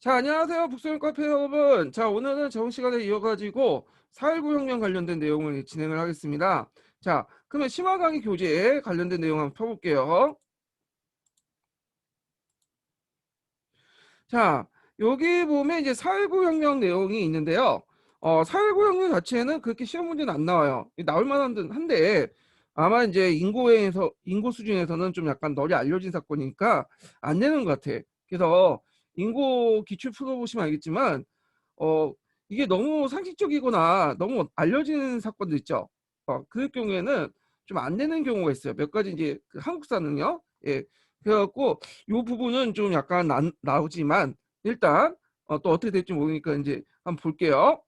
자, 안녕하세요. 북소형 카페 여러분. 자, 오늘은 저번 시간에 이어가지고 4.19 혁명 관련된 내용을 진행을 하겠습니다. 자, 그러면 심화 강의 교재에 관련된 내용 한번 펴볼게요. 자, 여기 보면 이제 4.19 혁명 내용이 있는데요. 4.19 혁명 자체는 그렇게 시험 문제는 안 나와요. 나올 만한 한데, 아마 이제 인고 수준에서는 좀 약간 널리 알려진 사건이니까 안 되는 것 같아. 그래서 인고 기출 풀어보시면 알겠지만, 어, 이게 너무 상식적이거나 너무 알려진 사건도 있죠. 그럴 경우에는 좀 안 되는 경우가 있어요. 몇 가지 이제 그 한국사는요. 예. 그래갖고 이 부분은 좀 약간 나오지만 일단 또 어떻게 될지 모르니까 이제 한번 볼게요.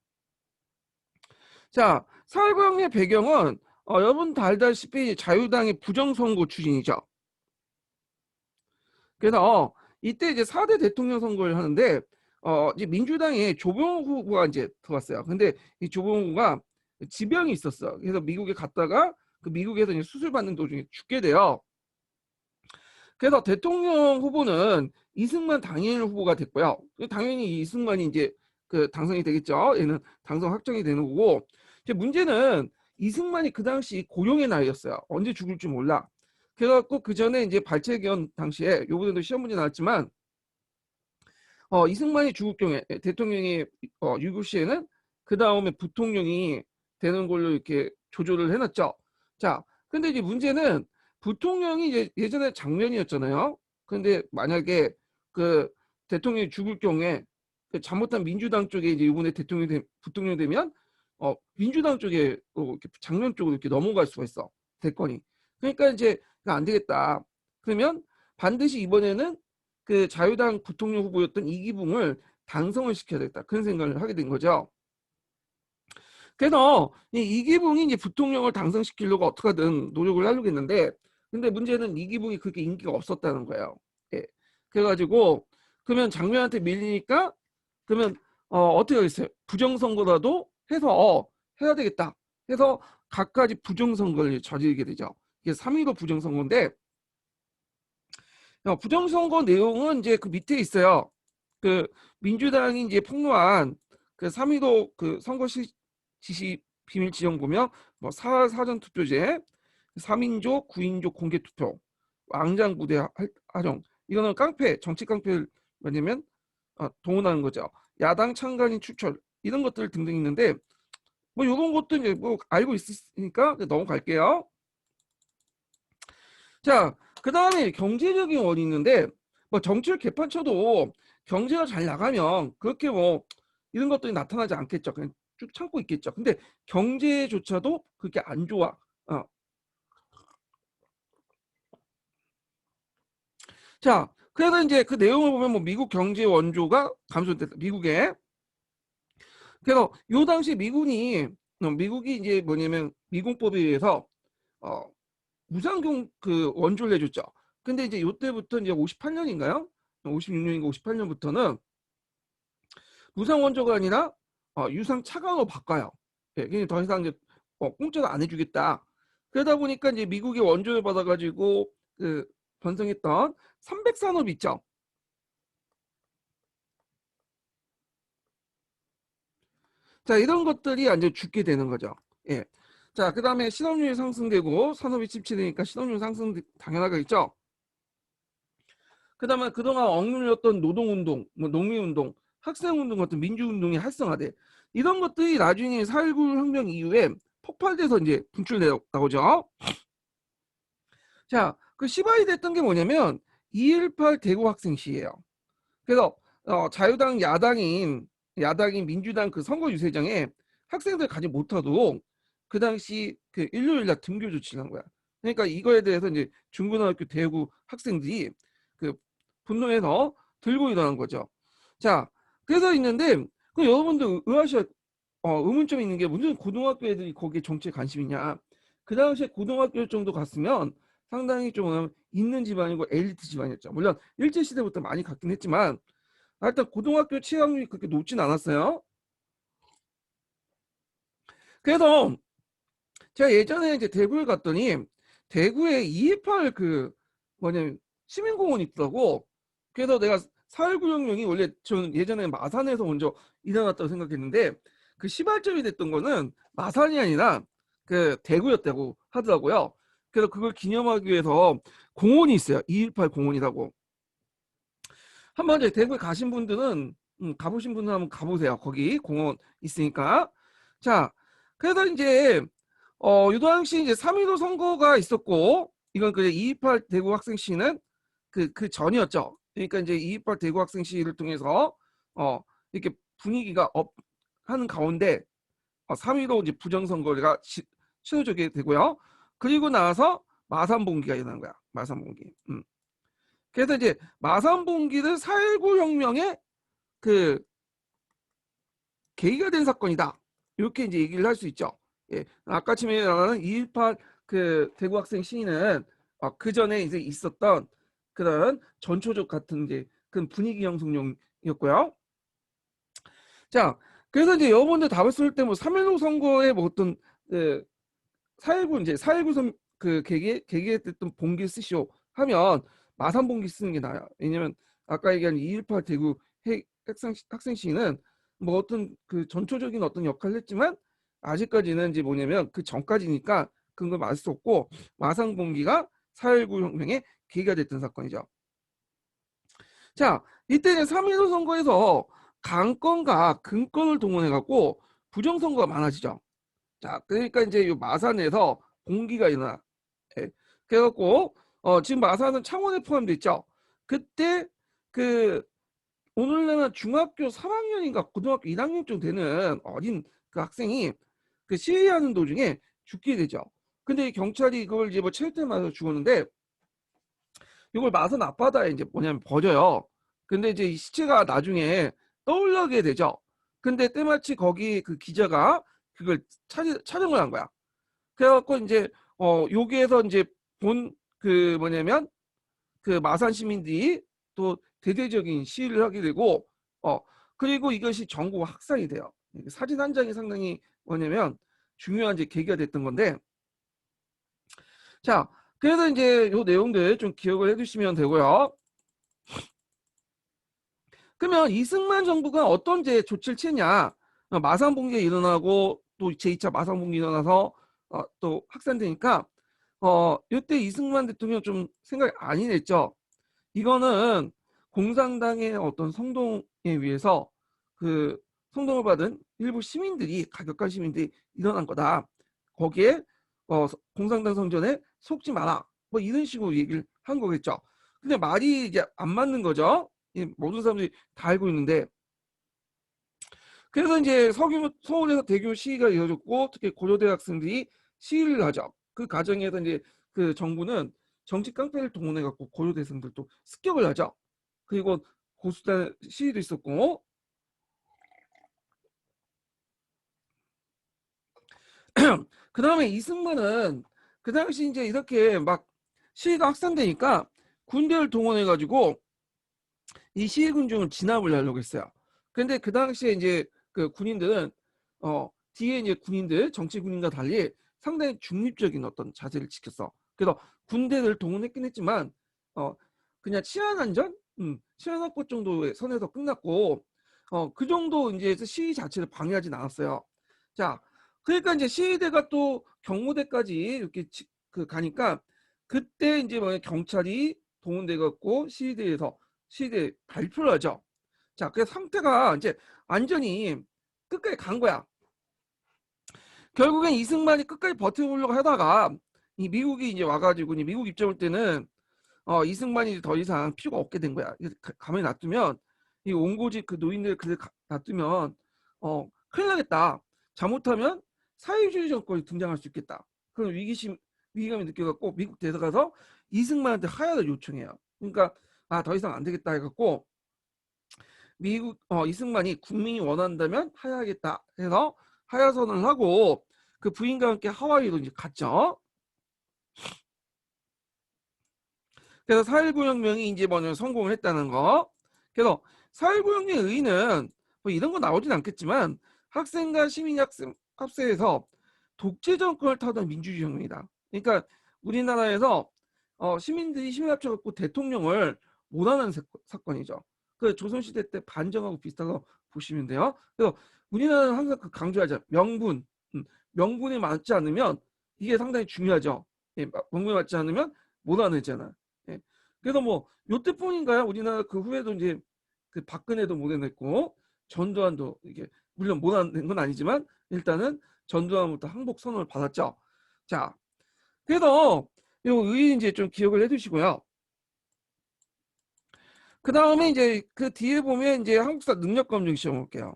자, 사회부혁명의 배경은 여러분 다 알다시피 자유당의 부정선거 추진이죠. 그래서 이때 이제 4대 대통령 선거를 하는데 이제 민주당의 조병호 후보가 이제 들어왔어요. 근데 이 조병호 후보가 지병이 있었어. 그래서 미국에 갔다가 그 미국에서 이제 수술 받는 도중에 죽게 돼요. 그래서 대통령 후보는 이승만 당일 후보가 됐고요. 당연히 이승만이 이제 그 당선이 되겠죠. 얘는 당선 확정이 되는 거고. 이제 문제는 이승만이 그 당시 고령의 나이였어요. 언제 죽을지 몰라. 그래갖고 그 전에 이제 발췌견 당시에 요번에도 시험 문제 나왔지만 이승만이 죽을 경우에 대통령이 유급 시에는 그 다음에 부통령이 되는 걸로 이렇게 조조를 해놨죠. 자, 근데 이제 문제는 부통령이 이제 예전에 장면이었잖아요. 근데 만약에 그 대통령이 죽을 경우에 그 잘못한 민주당 쪽에 이제 이번에 부통령 되면 민주당 쪽에 이렇게 장면 쪽으로 이렇게 넘어갈 수가 있어. 대권이. 그러니까 이제 안 되겠다. 그러면 반드시 이번에는 그 자유당 부통령 후보였던 이기붕을 당선을 시켜야 되겠다. 그런 생각을 하게 된 거죠. 그래서 이기붕이 이제 부통령을 당선시키려고 어떻게든 노력을 하려고 했는데, 근데 문제는 이기붕이 그렇게 인기가 없었다는 거예요. 예. 그래가지고 그러면 장면한테 밀리니까 그러면 어떻게 하겠어요? 부정선거라도 해서 해야 되겠다. 해서 각가지 부정선거를 저지르게 되죠. 이게 3.15 부정선거인데 부정선거 내용은 이제 그 밑에 있어요. 그 민주당이 이제 폭로한 그 3.15 그 선거 지시 비밀 지형 보면 뭐 사전 투표제, 3인조, 9인조 공개 투표, 왕장 부대 활용. 이거는 깡패, 정치 깡패를 뭐냐면 동원하는 거죠. 야당 참관인 추천 이런 것들 등등 있는데 뭐 이런 것도 이제 뭐 알고 있으니까 넘어갈게요. 자, 그 다음에 경제적인 원인이 있는데, 뭐 정치를 개판쳐도 경제가 잘 나가면 그렇게 뭐 이런 것들이 나타나지 않겠죠. 그냥 쭉 참고 있겠죠. 근데 경제조차도 그렇게 안 좋아. 자, 그래서 이제 그 내용을 보면 뭐 미국 경제 원조가 감소됐다. 미국에. 그래서 요 당시 미국이 이제 뭐냐면 미공법에 의해서 어, 무상경 그 원조를 내줬죠. 근데 이제 요때부터 이제 58년인가요? 56년인가 58년부터는 무상 원조가 아니라 유상 차강으로 바꿔요. 예, 그냥 더 이상 이제 공짜로 안 해주겠다. 그러다 보니까 이제 미국의 원조를 받아가지고 그 번성했던 300산업 있죠. 자, 이런 것들이 이제 죽게 되는 거죠. 예. 자, 그 다음에 실업률이 상승되고 산업이 침체되니까 실업률 상승 당연하겠죠. 그 다음에 그동안 억눌렸던 노동운동, 뭐 농민운동, 학생운동 같은 민주운동이 활성화돼. 이런 것들이 나중에 4.19 혁명 이후에 폭발돼서 이제 분출돼 나오죠. 자, 그 시발이 됐던 게 뭐냐면 2.18 대구 학생 시위예요. 그래서 자유당 야당인 민주당 그 선거 유세장에 학생들 가지 못하도록 그 당시 그 일요일날 등교 조치를 한 거야. 그러니까 이거에 대해서 이제 중고등학교 대구 학생들이 그 분노해서 들고 일어난 거죠. 자, 그래서 있는데 그 여러분들 의문점이 있는 게 무슨 고등학교 애들이 거기에 정치에 관심 있냐? 그 당시에 고등학교 정도 갔으면 상당히 좀 있는 집안이고 엘리트 집안이었죠. 물론 일제 시대부터 많이 갔긴 했지만 하여튼 고등학교 취업률이 그렇게 높진 않았어요. 그래서 제가 예전에 이제 대구에 갔더니 대구에 228 그 뭐냐면 시민공원 있더라고. 그래서 내가 4.19 혁명이 원래 저는 예전에 마산에서 먼저 일어났다고 생각했는데 그 시발점이 됐던 거는 마산이 아니라 그 대구였다고 하더라고요. 그래서 그걸 기념하기 위해서 공원이 있어요. 2.18 공원이라고. 한번 이제 대구에 가신 분들은 가보신 분들 한번 가보세요. 거기 공원 있으니까. 자, 그래서 이제 요 당시 이제 3.15 선거가 있었고 이건 그 2.18 대구 학생 시위는 그 전이었죠. 그러니까 이제 2.18 대구 학생 시위를 통해서 이렇게 분위기가 업 하는 가운데 3.15 이제 부정선거가 치러지게 되고요. 그리고 나서 마산봉기가 일어난 거야. 마산봉기. 그래서 이제 마산봉기를 4.19 혁명의 그 계기가 된 사건이다. 이렇게 이제 얘기를 할 수 있죠. 예. 아까 처음에 말하는 2.18 그 대구 학생 시위는 그 전에 이제 있었던 그런 전초적 같은 이제 그 분위기 형성용이었고요. 자, 그래서 이제 여러분들 답을 쓸 때 뭐 3.15 선거에 뭐 어떤 그 4.19 이제 4.19 그 계기했던 봉기 쓰시오 하면 마산 봉기 쓰는 게 나아요. 왜냐면 아까 얘기한 2.18 대구 학생 시위는 뭐 어떤 그 전초적인 어떤 역할을 했지만 아직까지는 이제 뭐냐면 그 전까지니까 그런 걸 말할 수 없고 마산 봉기가 4.19 혁명의 계기가 됐던 사건이죠. 자, 이때는 3.15 선거에서 강권과 근권을 동원해 갖고 부정선거가 많아지죠. 자, 그러니까 이제 이 마산에서 봉기가 일어나. 예. 그래갖고 지금 마산은 창원에 포함되어 있죠. 그때 그 오늘날은 중학교 3학년인가 고등학교 1학년 정도 되는 어린 그 학생이 그 시위하는 도중에 죽게 되죠. 근데 이 경찰이 그걸 이제 뭐 체육대회 맞아서 죽었는데 이걸 마산 앞바다에 이제 뭐냐면 버려요. 근데 이제 이 시체가 나중에 떠올라게 되죠. 근데 때마치 거기 그 기자가 그걸 촬영을 한 거야. 그래갖고 이제 여기에서 이제 본 그 뭐냐면 그 마산 시민들이 또 대대적인 시위를 하게 되고 그리고 이것이 전국 확산이 돼요. 사진 한 장이 상당히 뭐냐면 중요한 이제 계기가 됐던 건데 자 그래서 이제 요 내용들 좀 기억을 해두시면 되고요. 그러면 이승만 정부가 어떤 제 조치를 취했냐? 마산봉기가 일어나고 또 제2차 마산봉기 일어나서 또 확산되니까 이때 이승만 대통령 좀 생각이 아니랬죠. 이거는 공산당의 어떤 성동에 의해서 그 성동을 받은 일부 시민들이 가격한 시민들이 일어난 거다. 거기에 공산당 성전에 속지 마라. 뭐 이런 식으로 얘기를 한 거겠죠. 근데 말이 이제 안 맞는 거죠. 모든 사람들이 다 알고 있는데 그래서 이제 서울에서 대규모 시위가 이어졌고 특히 고려대 학생들이 시위를 하죠. 그 과정에서 이제 그 정부는 정치 깡패를 동원해 갖고 고려대생들도 습격을 하죠. 그리고 고수단 시위도 있었고 그 다음에 이승만은 그 당시 이제 이렇게 막 시위가 확산되니까 군대를 동원해 가지고 이 시위군 중을 진압을 하려고 했어요. 근데 그 당시에 이제 그 군인들은 뒤에 이제 군인들 정치 군인과 달리 상당히 중립적인 어떤 자세를 지켰어. 그래서 군대를 동원했긴 했지만 어 그냥 치안 안전, 치안 확보 정도의 선에서 끝났고 그 정도 이제 시위 자체를 방해하진 않았어요. 자, 그러니까 이제 시위대가 또 경무대까지 이렇게 그 가니까 그때 이제 뭐 경찰이 동원돼 갖고 시위대 발표를 하죠. 자, 그 상태가 이제 완전히 끝까지 간 거야. 결국엔 이승만이 끝까지 버텨보려고 하다가 이 미국이 이제 와가지고 미국 입장 올 때는 이승만이 더 이상 필요가 없게 된 거야. 가만히 놔두면 이 온고지 그 노인들 그들 놔두면 큰일 나겠다. 잘못하면 사회주의 정권이 등장할 수 있겠다. 그런 위기감이 느껴갖고 미국 대사가서 이승만한테 하야를 요청해요. 그러니까 더 이상 안 되겠다 해갖고 미국 이승만이 국민이 원한다면 하야하겠다 해서 하야선을 하고 그 부인과 함께 하와이로 이제 갔죠. 그래서 4.19 혁명이 이제 뭐냐면 성공을 했다는 거. 그래서 4.19 혁명의 의의는 뭐 이런 거 나오진 않겠지만 학생과 시민 합세해서 독재 정권을 타던 민주주의 혁명이다. 그러니까 우리나라에서 시민들이 힘을 합쳐갖고 대통령을 못하는 사건이죠. 그 조선시대 때 반정하고 비슷하다고 보시면 돼요. 그래서 우리나라는 항상 그 강조하죠. 명분. 명분이 맞지 않으면 이게 상당히 중요하죠. 예, 명분이 맞지 않으면 못 안해잖아. 예. 그래서 뭐 요때뿐인가요? 우리나라 그 후에도 이제 그 박근혜도 못 해냈고 전두환도 이게 물론 못 안낸 건 아니지만 일단은 전두환부터 항복 선언을 받았죠. 자, 그래서 요 의 이제 좀 기억을 해두시고요. 그 다음에 이제 그 뒤에 보면 이제 한국사 능력검증 시험 볼게요.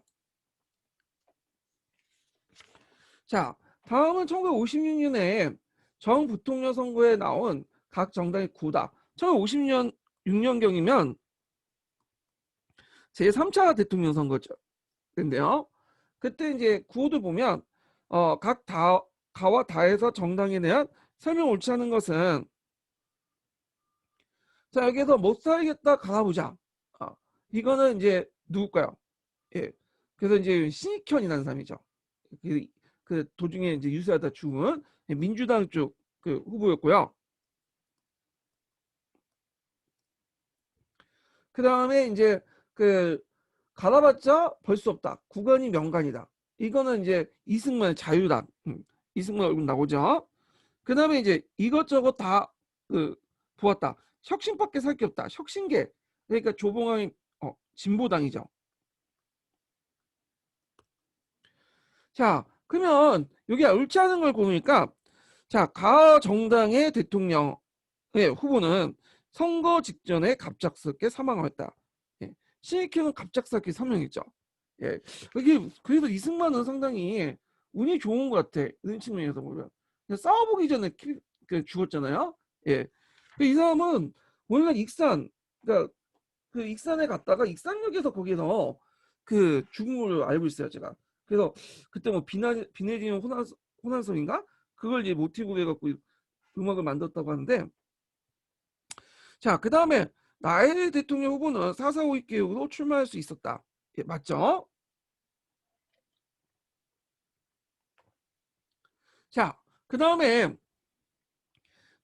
자, 다음은 1956년에 정 부통령 선거에 나온 각 정당의 구다. 1950년 6년경이면 제3차 대통령 선거죠. 근데요. 그때 이제 구호를 보면 각 가와 다에서 정당에 대한 설명 옳지 않은 것은 자 여기에서 못 살겠다 가보자. 이거는 이제 누굴까요? 예. 그래서 이제 신익현이라는 사람이죠. 그, 그 도중에 이제 유세하다 죽은 민주당 쪽 그 후보였고요. 그 다음에 이제 그 갈아봤자 벌 수 없다. 구간이 명간이다. 이거는 이제 이승만의 자유당. 이승만 얼굴 나오죠. 그 다음에 이제 이것저것 다 그 보았다. 혁신밖에 살 게 없다. 혁신계. 그러니까 조봉암이 진보당이죠. 자, 그러면 여기 옳지 않은 걸 보니까 자, 가 정당의 대통령의 후보는 선거 직전에 갑작스럽게 사망하였다. 예. 신익현은 갑작스럽게 사망했죠. 예. 이게 그래도 이승만은 상당히 운이 좋은 것 같아. 이런 측면에서 보면. 싸워보기 전에 죽었잖아요. 예. 이 사람은 원래 익산, 그러니까 그 익산에 갔다가 익산역에서 거기서 그 죽은 걸로 알고 있어요, 제가. 그래서 그때 뭐 비내리는 호난성인가? 그걸 이제 모티브로 해갖고 음악을 만들었다고 하는데, 자, 그 다음에 나의 대통령 후보는 4.4.5 개혁으로 출마할 수 있었다. 예, 맞죠? 자, 그 다음에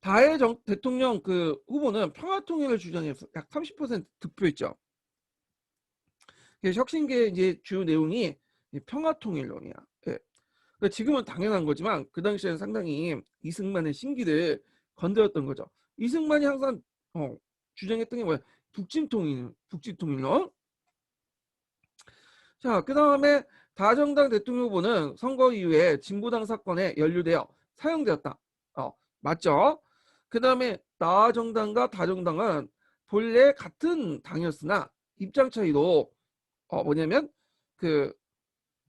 다의 대통령 그 후보는 평화통일을 주장해서 약 30% 득표했죠. 혁신계 이제 주요 내용이 평화통일론이야. 예. 그러니까 지금은 당연한 거지만 그 당시에는 상당히 이승만의 심기를 건드렸던 거죠. 이승만이 항상 주장했던 게 뭐야? 북진통일론. 자, 그 다음에 다정당 대통령 후보는 선거 이후에 진보당 사건에 연루되어 사형되었다. 맞죠? 그 다음에 나정당과 다정당은 본래 같은 당이었으나 입장 차이로 뭐냐면 그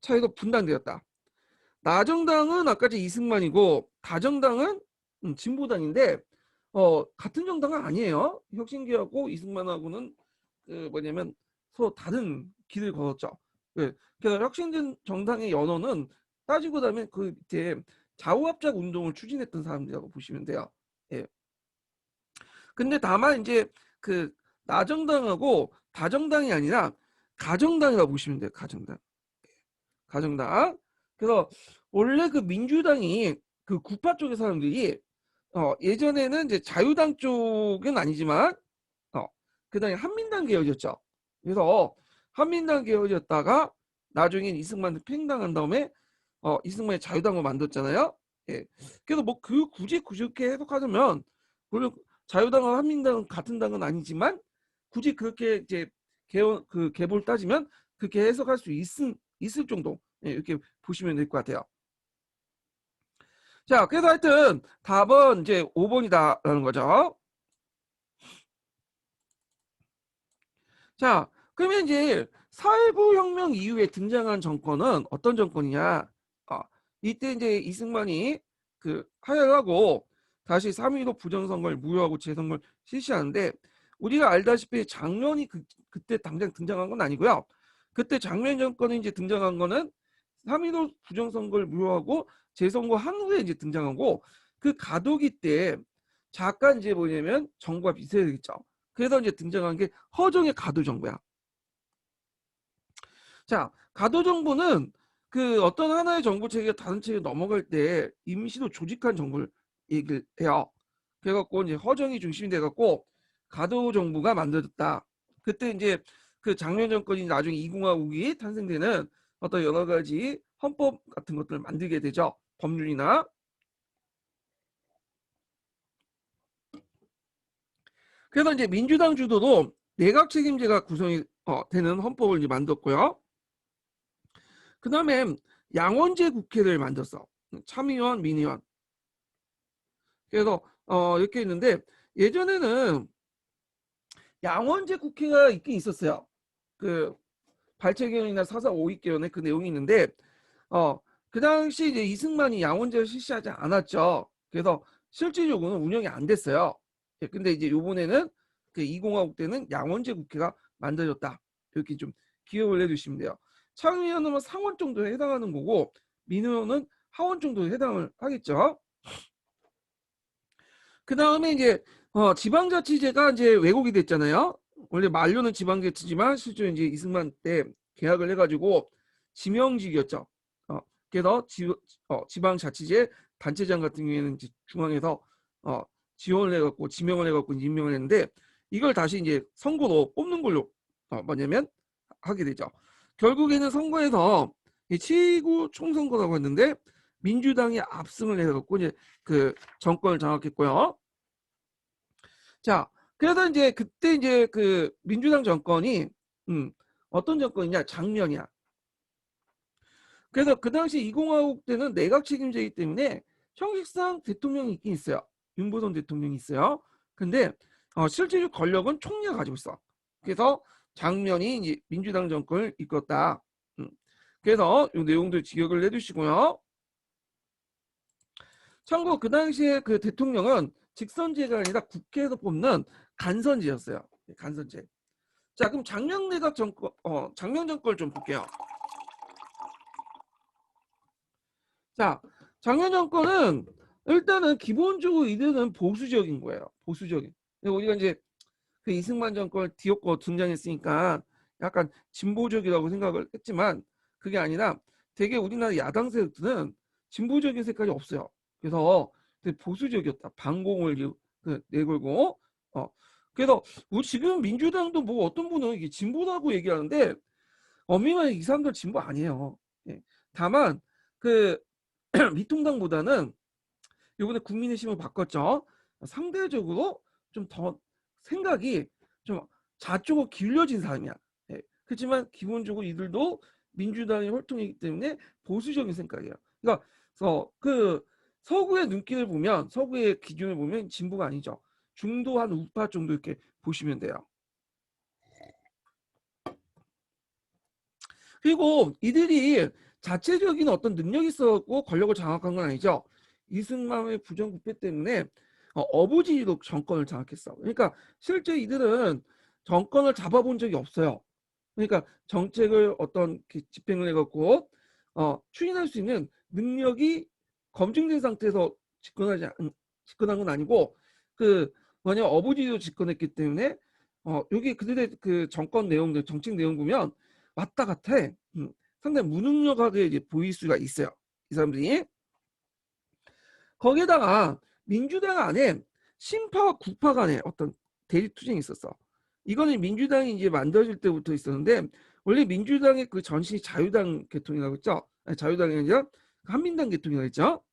차이로 분단되었다. 나정당은 아까 제 이승만이고 다정당은 진보당인데 같은 정당은 아니에요. 혁신계하고 이승만하고는 그 뭐냐면 서로 다른 길을 걸었죠. 예. 그래서 혁신 정당의 연원은 따지고 나면 그 밑에 좌우합작 운동을 추진했던 사람들이라고 보시면 돼요. 예. 근데 다만 이제 그 나정당하고 다정당이 아니라 가정당이라고 보시면 돼요. 가정당. 가정당. 그래서 원래 그 민주당이 그 구파 쪽의 사람들이 예전에는 이제 자유당 쪽은 아니지만 그다음에 한민당 계열이었죠. 그래서 한민당 계열이었다가 나중에 이승만 팽당한 다음에 이승만이 자유당을 만들었잖아요. 예. 그래서 뭐 그 굳이 그렇게 해석하자면 물론 자유당과 한민당은 같은 당은 아니지만 굳이 그렇게 이제 계보를 따지면 그렇게 해석할 수 있을 정도. 예, 이렇게 보시면 될 것 같아요. 자, 그래서 하여튼 답은 이제 5번이다라는 거죠. 자, 그러면 이제 사회부 혁명 이후에 등장한 정권은 어떤 정권이냐? 이때 이제 이승만이 그 하야하고 다시 3.15 부정선거를 무효하고 재선거를 실시하는데 우리가 알다시피 장면이 그때 당장 등장한 건 아니고요. 그때 장면 정권이 이제 등장한 거는 3.15 부정선거를 무효하고 재선거 한 후에 이제 등장하고 그 가도기 때 잠깐 이제 뭐냐면 정부가 비슷했죠. 그래서 이제 등장한 게 허정의 가도정부야. 자, 가도정부는 그 어떤 하나의 정부 체계가 다른 체계로 넘어갈 때 임시로 조직한 정부를 얘기를 해요. 그래갖고 이제 허정이 중심이 돼갖고 가도정부가 만들어졌다. 그때 이제 그 장면 정권이 나중에 이공화국이 탄생되는 어떤 여러 가지 헌법 같은 것들을 만들게 되죠. 법률이나. 그래서 이제 민주당 주도로 내각 책임제가 구성이 되는 헌법을 이제 만들었고요. 그 다음에 양원제 국회를 만들었어. 참의원, 민의원. 그래서 이렇게 있는데 예전에는 양원제 국회가 있긴 있었어요. 그 발췌개헌이나 사사 오입개헌에 그 내용이 있는데 어, 그 당시 이제 이승만이 양원제를 실시하지 않았죠. 그래서 실질적으로는 운영이 안 됐어요. 예, 근데 이제 요번에는 그 20화국 때는 양원제 국회가 만들어졌다. 이렇게 좀 기억을 해주시면 돼요. 참의원은 상원 정도에 해당하는 거고 민의원은 하원 정도에 해당을 하겠죠. 그 다음에 이제 지방자치제가 이제 왜곡이 됐잖아요. 원래 만료는 지방자치지만 실제 이제 이승만 때 계약을 해가지고 지명직이었죠. 그래서 지방자치제 단체장 같은 경우에는 이제 중앙에서 지원을 해갖고 지명을 해갖고 임명을 했는데 이걸 다시 이제 선거로 뽑는 걸로 뭐냐면 하게 되죠. 결국에는 선거에서 치구 총선거라고 했는데 민주당이 압승을 해갖고 이제 그 정권을 장악했고요. 자, 그래서 이제 그때 이제 그 민주당 정권이 어떤 정권이냐? 장면이야. 그래서 그 당시 20화국 때는 내각 책임제이기 때문에 형식상 대통령이 있긴 있어요. 윤보선 대통령이 있어요. 근데 실질적 권력은 총리가 가지고 있어. 그래서 장면이 이제 민주당 정권을 이끌었다. 그래서 이 내용들 기억을 해두시고요. 참고 그 당시에 그 대통령은 직선제가 아니라 국회에서 뽑는 간선제였어요. 간선제. 자, 그럼 장면 내각 정권, 장면 정권을 좀 볼게요. 자, 장면 정권은 일단은 기본적으로 이들은 보수적인 거예요. 보수적인. 우리가 이제 그 이승만 정권을 뒤엎고 등장했으니까 약간 진보적이라고 생각을 했지만 그게 아니라 되게 우리나라 야당 세력들은 진보적인 색깔이 없어요. 그래서 되게 보수적이었다. 반공을 내걸고 그래서 우리 지금 민주당도 뭐 어떤 분은 이게 진보라고 얘기하는데 엄밀하게 이 사람들 진보 아니에요. 예. 다만 그 미통당보다는 이번에 국민의힘을 바꿨죠. 상대적으로 좀 더 생각이 좀 좌쪽으로 기울여진 사람이야. 예. 그렇지만 기본적으로 이들도 민주당의 혈통이기 때문에 보수적인 생각이에요. 그러니까 그 서구의 눈길을 보면 서구의 기준을 보면 진보가 아니죠. 중도한 우파 정도 이렇게 보시면 돼요. 그리고 이들이 자체적인 어떤 능력이 있었고 권력을 장악한 건 아니죠. 이승만의 부정부패 때문에 어부지리로 정권을 장악했어. 그러니까 실제 이들은 정권을 잡아본 적이 없어요. 그러니까 정책을 어떤 집행을 해갖고 추진할 수 있는 능력이 검증된 상태에서 집권한 건 아니고 그 뭐냐 어부지리로 집권했기 때문에 여기 그들의 그 정권 내용들 정책 내용 보면 왔다 갔다 해. 상당히 무능력하게 이제 보일 수가 있어요. 이 사람들이. 거기에다가 민주당 안에 신파와 구파 간에 어떤 대립투쟁이 있었어. 이거는 민주당이 이제 만들어질 때부터 있었는데 원래 민주당의 그 전신이 자유당 계통이라고 했죠. 아니, 자유당이 아니라 한민당 계통이라고 했죠.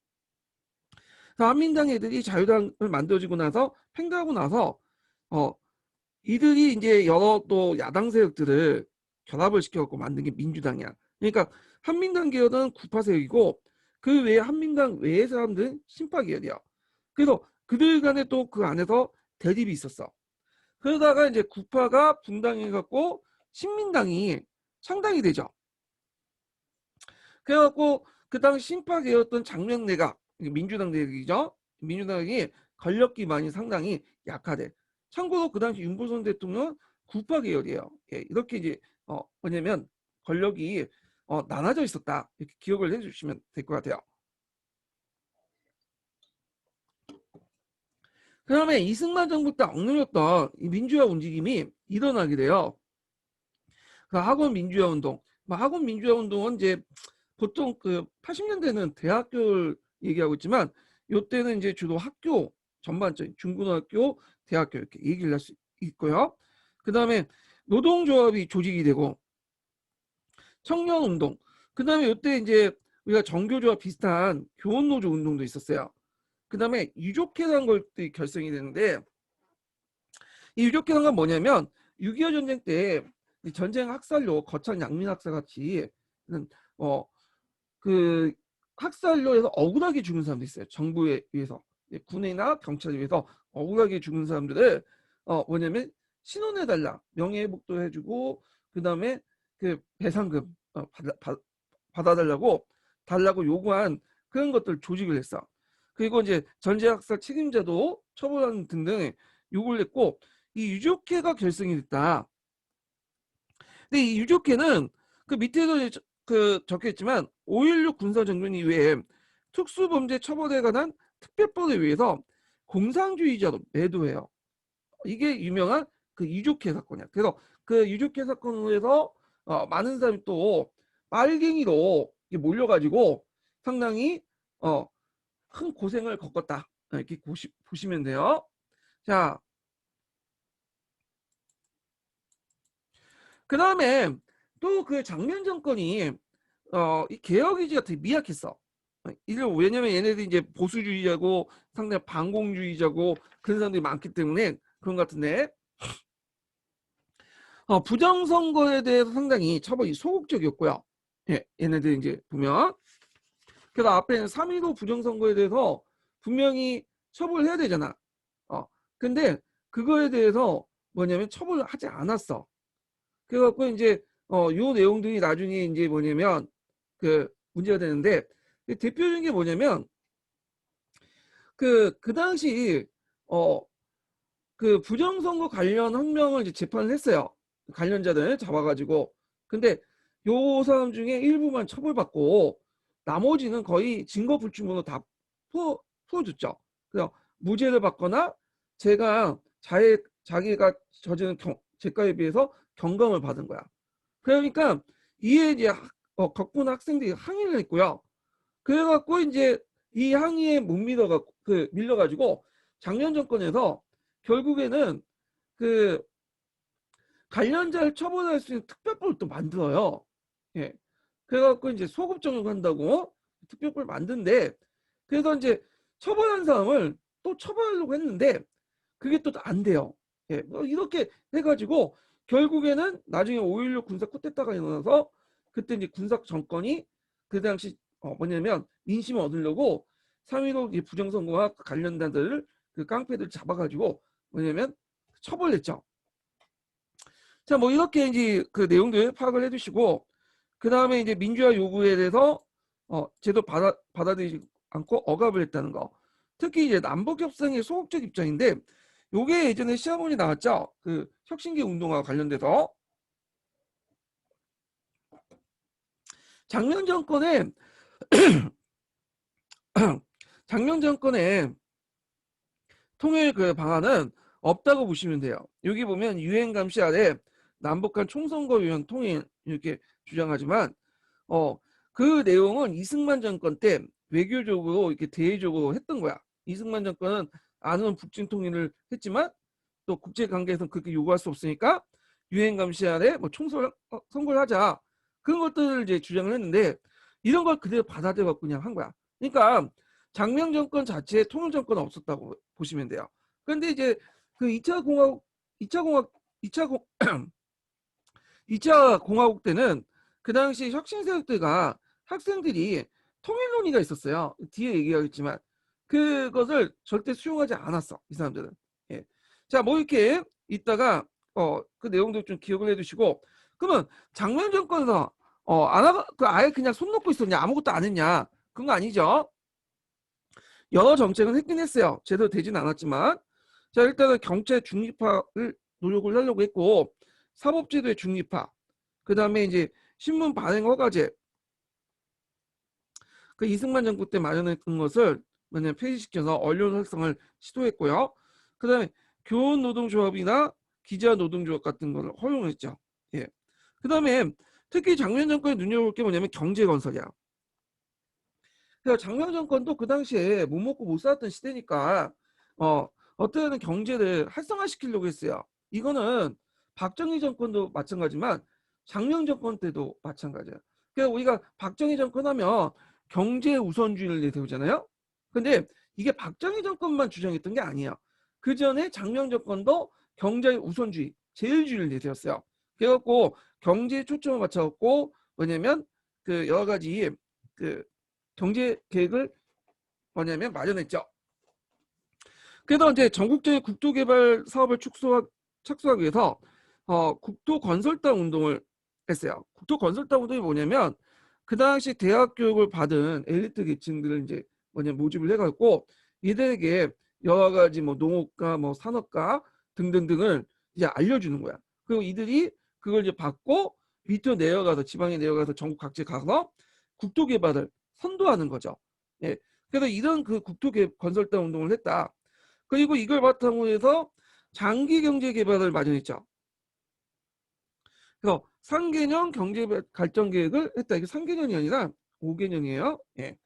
한민당 애들이 자유당을 만들어지고 나서 팽배하고 나서 이들이 이제 여러 또 야당 세력들을 결합을 시켜갖고 만든 게 민주당이야. 그러니까 한민당 계열은 구파 세력이고 그 외에 한민당 외의 사람들은 신파 계열이야. 그래서 그들 간에 또 그 안에서 대립이 있었어. 그러다가 이제 구파가 분당해갖고 신민당이 창당이 되죠. 그래갖고 그 당시 신파 계였던 장면 내각, 민주당 내각이죠. 민주당이 권력 기반이 상당히 약하대. 참고로 그 당시 윤보선 대통령은 구파 계열이에요. 예, 이렇게 이제 뭐냐면 권력이 나눠져 있었다. 이렇게 기억을 해주시면 될 것 같아요. 그 다음에 이승만 정부 때 억눌렸던 이 민주화 움직임이 일어나게 돼요. 그 학원 민주화 운동. 학원 민주화 운동은 이제 보통 그 80년대는 대학교를 얘기하고 있지만 이때는 이제 주로 학교 전반적인 중고등학교, 대학교 이렇게 얘기를 할 수 있고요. 그 다음에 노동조합이 조직이 되고 청년운동, 그 다음에 이때 이제 우리가 정교조합 비슷한 교원노조 운동도 있었어요. 그 다음에 유족회란 것들이 결성이 되는데, 이 유족회란 뭐냐면 6.25 전쟁 때 전쟁 학살로 거창 양민 학살 같이 그 학살로 해서 억울하게 죽은 사람도 있어요. 정부에 의해서, 군이나 경찰에 의해서 억울하게 죽은 사람들을 뭐냐면 신원해달라, 명예회복도 해주고, 그 다음에 그 배상금 받아달라고 요구한 그런 것들 조직을 했어. 그리고 이제 전쟁학살 책임자도 처벌하는 등등 요구를 했고, 이 유족회가 결성이 됐다. 근데 이 유족회는 그 밑에도 그 적혀있지만 5.16 군사정변 이후에 특수범죄 처벌에 관한 특별법에 의해서 공산주의자로 매도해요. 이게 유명한 그 유족회 사건이야. 그래서 그 유족회 사건으로 해서 많은 사람이 또 빨갱이로 몰려가지고 상당히 큰 고생을 겪었다, 이렇게 보시면 돼요. 자, 그 다음에 또 그 장면 정권이 이 개혁 의지가 되게 미약했어. 왜냐면 얘네들이 이제 보수주의자고 상당히 반공주의자고 그런 사람들이 많기 때문에 그런 것 같은데, 부정선거에 대해서 상당히 처벌이 소극적이었고요. 예, 얘네들 이제 보면, 그래서 앞에는 3.15 부정선거에 대해서 분명히 처벌해야 되잖아. 근데 그거에 대해서 뭐냐면 처벌을 하지 않았어. 그래갖고 이제 요 내용들이 나중에 이제 뭐냐면 그 문제가 되는데, 대표적인 게 뭐냐면 그 당시 그 부정선거 관련 한 명을 이제 재판을 했어요. 관련자들 잡아가지고. 근데 요 사람 중에 일부만 처벌받고 나머지는 거의 증거 불충분으로 다 풀어줬죠. 그래서 무죄를 받거나 제가 자기가 저지른 죄가에 비해서 경감을 받은 거야. 그러니까 이에 이제 격분 학생들이 항의를 했고요. 그래갖고 이제 이 항의에 못 밀어갖고 밀려가지고 장면 정권에서 결국에는 그 관련자를 처벌할 수 있는 특별법을 또 만들어요. 예. 그래갖고 이제 소급 적용한다고 특별법을 만든데, 그래서 이제 처벌한 사람을 또 처벌하려고 했는데 그게 또 안 돼요. 예. 이렇게 해가지고 결국에는 나중에 5.16 군사 쿠데타가 일어나서 그때 이제 군사 정권이 그 당시 뭐냐면 민심을 얻으려고 3.15 부정선거와 관련자들을 그 깡패들 잡아가지고 뭐냐면 처벌했죠. 자, 뭐 이렇게 이제 그 내용들 파악을 해두시고, 그 다음에 이제 민주화 요구에 대해서 제도 받아들이지 않고 억압을 했다는 거. 특히 이제 남북 협상의 소극적 입장인데, 요게 예전에 시험원이 나왔죠. 그 혁신계 운동과 관련돼서 장면 정권의 장면 정권의 통일 그 방안은 없다고 보시면 돼요. 여기 보면 유엔 감시 아래 남북한 총선거 유연 통일 이렇게 주장하지만 그 내용은 이승만 정권 때 외교적으로 이렇게 대외적으로 했던 거야. 이승만 정권은 안은 북진 통일을 했지만 또 국제 관계에서는 그렇게 요구할 수 없으니까 유엔 감시 아래 뭐 총선 선거를 하자, 그런 것들을 이제 주장을 했는데 이런 걸 그대로 받아들여 갖고 그냥 한 거야. 그러니까 장명 정권 자체에 통일 정권은 없었다고 보시면 돼요. 그런데 이제 그 2차 공화국 2차 공화국 2차 공 2차 공화국 때는 그 당시 혁신 세력들과 학생들이 통일 논의가 있었어요. 뒤에 얘기하겠지만 그것을 절대 수용하지 않았어, 이 사람들은. 예. 자, 뭐 이렇게 있다가 그 내용도 좀 기억을 해두시고, 그러면 장면 정권에서 아예 그냥 손 놓고 있었냐, 아무것도 안 했냐, 그런 거 아니죠. 여러 정책은 했긴 했어요. 제대로 되진 않았지만. 자, 일단은 경제 중립화를 노력을 하려고 했고, 사법제도의 중립화, 그 다음에 이제 신문 발행 허가제, 그 이승만 정부 때 마련했던 것을 뭐냐 폐지시켜서 언론 활성을 시도했고요. 그 다음에 교원 노동조합이나 기자 노동조합 같은 걸 허용했죠. 예. 그 다음에 특히 장면 정권이 눈여볼 게 뭐냐면 경제 건설이야. 그래서 장면 정권도 그 당시에 못 먹고 못 살았던 시대니까 어떻게든 경제를 활성화시키려고 했어요. 이거는 박정희 정권도 마찬가지지만 장명 정권 때도 마찬가지예요. 그래서 우리가 박정희 정권 하면 경제 우선주의를 내세우잖아요. 근데 이게 박정희 정권만 주장했던 게 아니에요. 그 전에 장명 정권도 경제 우선주의, 제일주의를 내세웠어요. 그래갖고 경제에 초점을 맞춰갖고 뭐냐면 그 여러 가지 그 경제 계획을 뭐냐면 마련했죠. 그래서 이제 전국적인 국토개발 사업을 착수하기 위해서 국토건설당 운동을 했어요. 국토건설당 운동이 뭐냐면 그 당시 대학 교육을 받은 엘리트 계층들을 이제 모집을 해갖고 이들에게 여러 가지 뭐 농업과 뭐 산업과 등등등을 이제 알려주는 거야. 그리고 이들이 그걸 이제 받고 밑으로 내려가서 지방에 내려가서 전국 각지에 가서 국토 개발을 선도하는 거죠. 예. 그래서 이런 그 국토 건설당 운동을 했다. 그리고 이걸 바탕으로 해서 장기 경제 개발을 마련했죠. 그래서 3개년 경제 발전 계획을 했다. 이게 3개년이 아니라 5개년이에요. 예.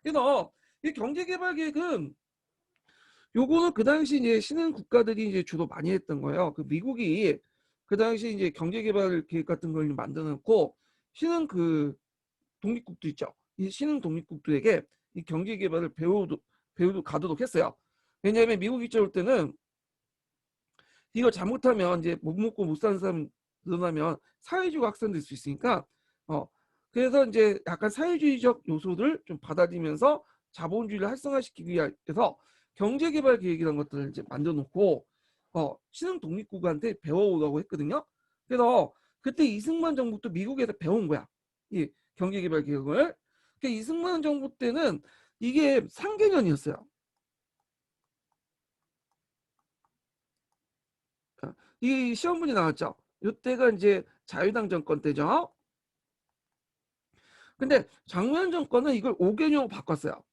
그래서 이 경제 개발 계획은 요거는 그 당시 이제 신흥 국가들이 이제 주로 많이 했던 거예요. 그 미국이 그 당시 이제 경제 개발 계획 같은 걸 만들어 놓고 신흥 그 독립국도 있죠. 이 신흥 독립국들에게 이 경제 개발을 배우도 가도록 했어요. 왜냐하면 미국 입장일 때는 이거 잘못하면 이제 못 먹고 못 사는 사람 늘어나면 사회주의 확산될 수 있으니까 그래서 이제 약간 사회주의적 요소를 좀 받아들이면서 자본주의를 활성화시키기 위해서 경제개발 계획이라는 것들을 이제 만들어 놓고 신흥 독립국한테 배워오라고 했거든요. 그래서 그때 이승만 정부도 미국에서 배운 거야. 이 경제개발 계획을. 이승만 정부 때는 이게 3개년이었어요. 이 시험문이 나왔죠. 이때가 이제 자유당 정권 때죠. 근데 장면 정권은 이걸 5개년으로 바꿨어요.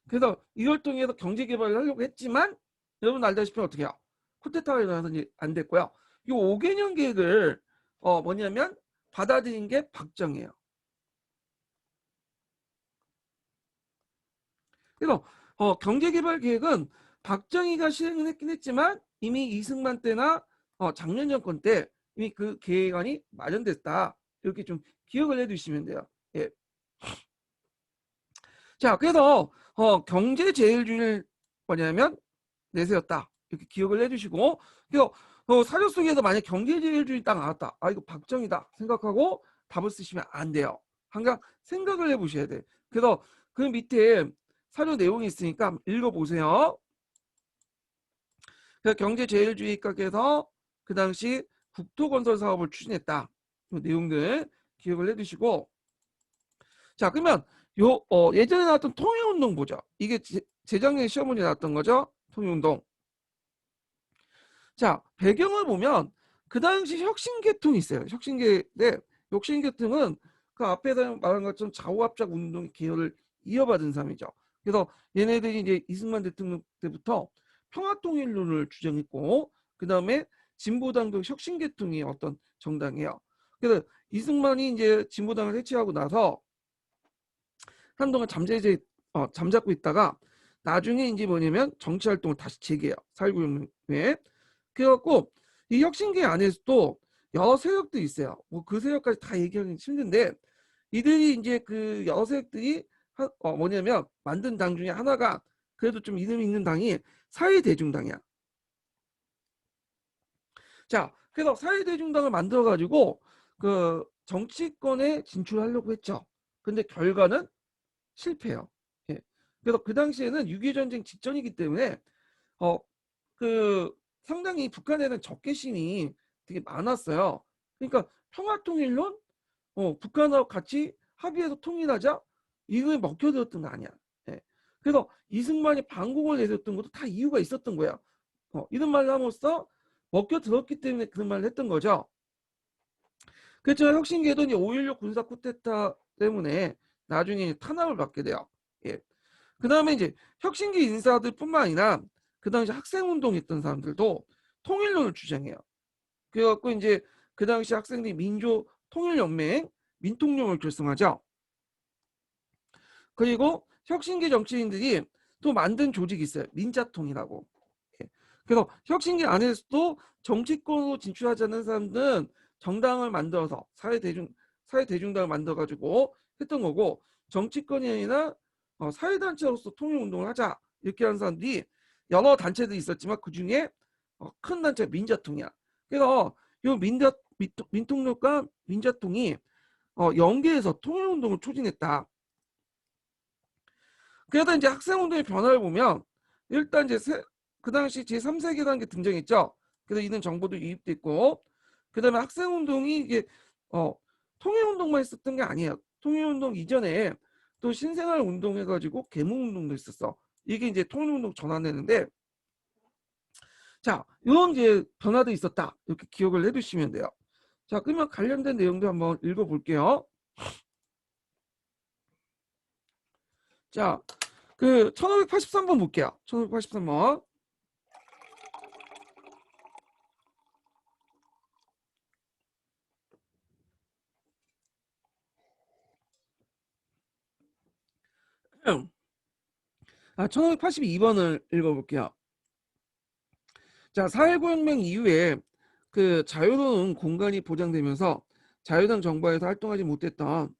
그래서 이걸 통해서 경제 개발을 하려고 했지만 여러분 알다시피 어떻게 해요? 쿠데타가 일어나서 안 됐고요. 이 5개년 계획을 뭐냐면 받아들인 게 박정희예요. 그래서 경제 개발 계획은 박정희가 실행을 했긴 했지만 이미 이승만 때나 장면 정권 때 이미 그 계획안이 마련됐다. 이렇게 좀 기억을 해두시면 돼요. 예. 자, 그래서 경제 제일주의를 뭐냐면 내세웠다. 이렇게 기억을 해주시고, 그래서 사료 속에서 만약 경제 제일주의 딱 나왔다. 아, 이거 박정희다 생각하고 답을 쓰시면 안 돼요. 항상 생각을 해보셔야 돼. 그래서 그 밑에 사료 내용이 있으니까 한번 읽어보세요. 그래서 경제 제일주의 각에서 그 당시 국토건설 사업을 추진했다. 그 내용들 기억을 해두시고, 자, 그러면 예전에 나왔던 통일운동 보죠. 이게 재작년 시험문제 나왔던 거죠. 통일운동. 자, 배경을 보면 그 당시 혁신계통이 있어요. 혁신계인데 혁신계통은 그 앞에서 말한 것처럼 좌우합작 운동 계열을 이어받은 사람이죠. 그래서 얘네들이 이제 이승만 대통령 때부터 평화통일론을 주장했고 그 다음에 진보당도 혁신계통이 어떤 정당이에요. 그래서 이승만이 이제 진보당을 해체하고 나서 한동안 잠잡고 있다가 나중에 이제 뭐냐면 정치 활동을 다시 재개해요. 4.19 혁명에. 그래갖고 이 혁신계 안에서도 여러 세력들이 있어요. 뭐 그 세력까지 다 얘기하기 힘든데 이들이 이제 그 여러 세력들이 뭐냐면 만든 당 중에 하나가 그래도 좀 이름 있는 당이 사회대중당이야. 자, 그래서 사회대중당을 만들어 가지고 그 정치권에 진출하려고 했죠. 근데 결과는 실패해요. 예. 그래서 그 당시에는 6.25 전쟁 직전이기 때문에 어 그 상당히 북한에는 적개심이 되게 많았어요. 그러니까 평화통일론, 북한하고 같이 합의해서 통일하자 이거에 먹혀들었던 거 아니야. 예. 그래서 이승만이 반공을 내세웠던 것도 다 이유가 있었던 거야. 이런 말을 함으로써 먹혀들었기 때문에 그런 말을 했던 거죠. 그렇죠. 혁신계도 이제 5.16 군사 쿠데타 때문에 나중에 탄압을 받게 돼요. 예. 그 다음에 이제 혁신계 인사들뿐만 아니라 그 당시 학생운동했던 사람들도 통일론을 주장해요. 그래갖고 이제 그 당시 학생들이 민주통일연맹 민통령을 결성하죠. 그리고 혁신계 정치인들이 또 만든 조직이 있어요. 민자통이라고. 예. 그래서 혁신계 안에서도 정치권으로 진출하지 않는 사람들은 정당을 만들어서 사회대중당을 만들어 가지고 했던 거고, 정치권이 아니라 사회단체로서 통일운동을 하자 이렇게 하는 사람들이 여러 단체들이 있었지만 그 중에 큰 단체가 민자통이야. 그래서 이 민통력과 민자통이 연계해서 통일운동을 추진했다. 그래서 이제 학생운동의 변화를 보면 일단 이제 그 당시 제3세계라는 게 등장했죠. 그래서 이런 정보도 유입됐고, 그 다음에 학생운동이 이게 통일운동만 있었던 게 아니에요. 통일운동 이전에 또 신생활운동 해가지고 계몽운동도 있었어. 이게 이제 통일운동 전환되는데, 자, 이런 이제 변화도 있었다. 이렇게 기억을 해두시면 돼요. 자, 그러면 관련된 내용도 한번 읽어볼게요. 자, 그 1583번 볼게요. 1583번. 아, 1582번을 읽어볼게요. 자, 4.19 혁명 이후에 그 자유로운 공간이 보장되면서 자유당 정부에서 활동하지 못했던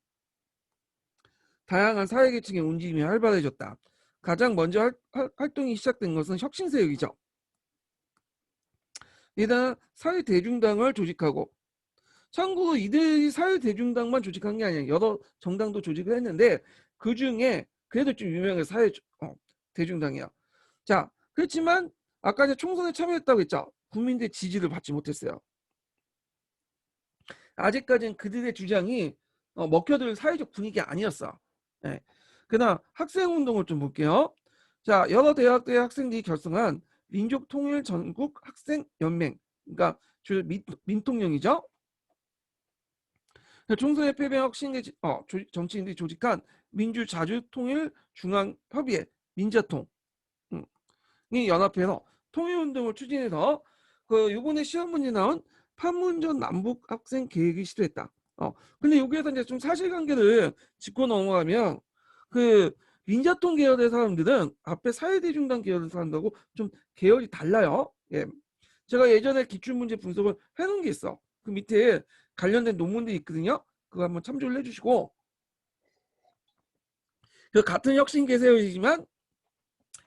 다양한 사회계층의 움직임이 활발해졌다. 가장 먼저 활동이 시작된 것은 혁신세력이죠. 이들은 사회대중당을 조직하고, 참고로 이들이 사회대중당만 조직한 게 아니야. 여러 정당도 조직을 했는데 그 중에 그래도 좀 유명한 사회대중당이야. 자, 그렇지만 아까 이제 총선에 참여했다고 했죠. 국민들의 지지를 받지 못했어요. 아직까지는 그들의 주장이 먹혀들 사회적 분위기 아니었어. 예. 그다음 학생운동을 좀 볼게요. 자, 여러 대학교의 학생들이 결성한 민족통일전국학생연맹, 그러니까 주 민통령이죠. 총선에 패배한 혁신계 정치인들이 조직한 민주자주통일중앙협의회 민자통 이 연합해서 통일운동을 추진해서 그 요번에 시험 문제 나온 판문점 남북 학생 계획이 시도했다. 근데 여기에서 이제 좀 사실관계를 짚고 넘어가면 그 민자통 계열의 사람들은 앞에 사회대중당 계열의 사람들하고 좀 계열이 달라요. 예. 제가 예전에 기출문제 분석을 해놓은 게 있어. 그 밑에 관련된 논문들이 있거든요. 그거 한번 참조를 해주시고, 그 같은 혁신 계열이지만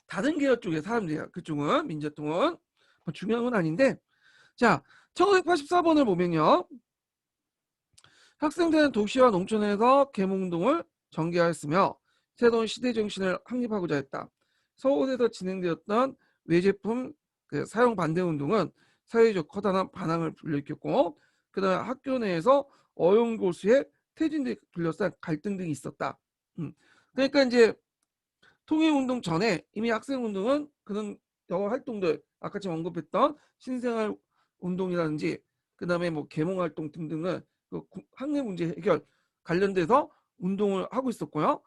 다른 계열 쪽의 사람들이야. 그쪽은 민자통은 뭐 중요한 건 아닌데, 자, 1584번을 보면요. 학생들은 도시와 농촌에서 계몽운동을 전개하였으며 새로운 시대 정신을 확립하고자 했다. 서울에서 진행되었던 외제품 사용 반대 운동은 사회적 커다란 반항을 불러일으켰고, 그다음에 학교 내에서 어용고수의 퇴진들이 둘러싼 갈등 등이 있었다. 그러니까 이제 통일운동 전에 이미 학생운동은 그런 여러 활동들, 아까 지금 언급했던 신생활 운동이라든지 그다음에 뭐 계몽활동 등등을 그 학내 문제 해결 관련돼서 운동을 하고 있었고요.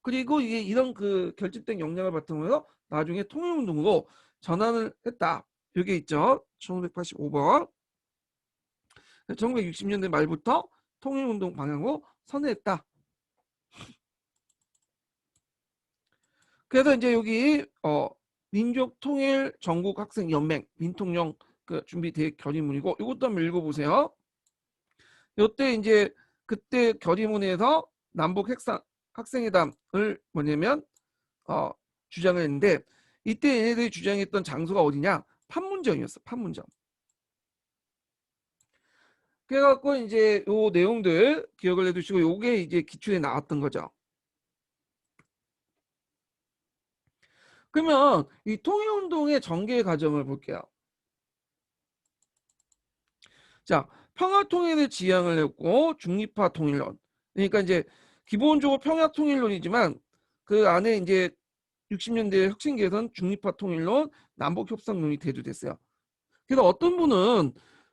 그리고 이게 이런 그 결집된 역량을 바탕으로 해서 나중에 통일운동으로 전환을 했다. 여기 있죠. 1585번. 1960년대 말부터 통일운동 방향으로 선회했다. 그래서 이제 여기 민족통일전국학생연맹 민통령 그 준비대 결의문이고, 이것도 한번 읽어보세요. 이때 이제 그때 결의문에서 남북 학생회담을 뭐냐면 주장을 했는데, 이때 얘네들이 주장했던 장소가 어디냐? 판문점이었어. 판문점. 그래갖고 이제 요 내용들 기억을 해두시고, 요게 이제 기출에 나왔던 거죠. 그러면 이 통일운동의 전개 과정을 볼게요. 자, 평화통일을 지향을 했고 중립화 통일론. 그러니까 이제 기본적으로 평화통일론이지만 그 안에 이제 60년대 혁신계에선 중립화 통일론, 남북협상론이 대두됐어요. 그래서 어떤 분은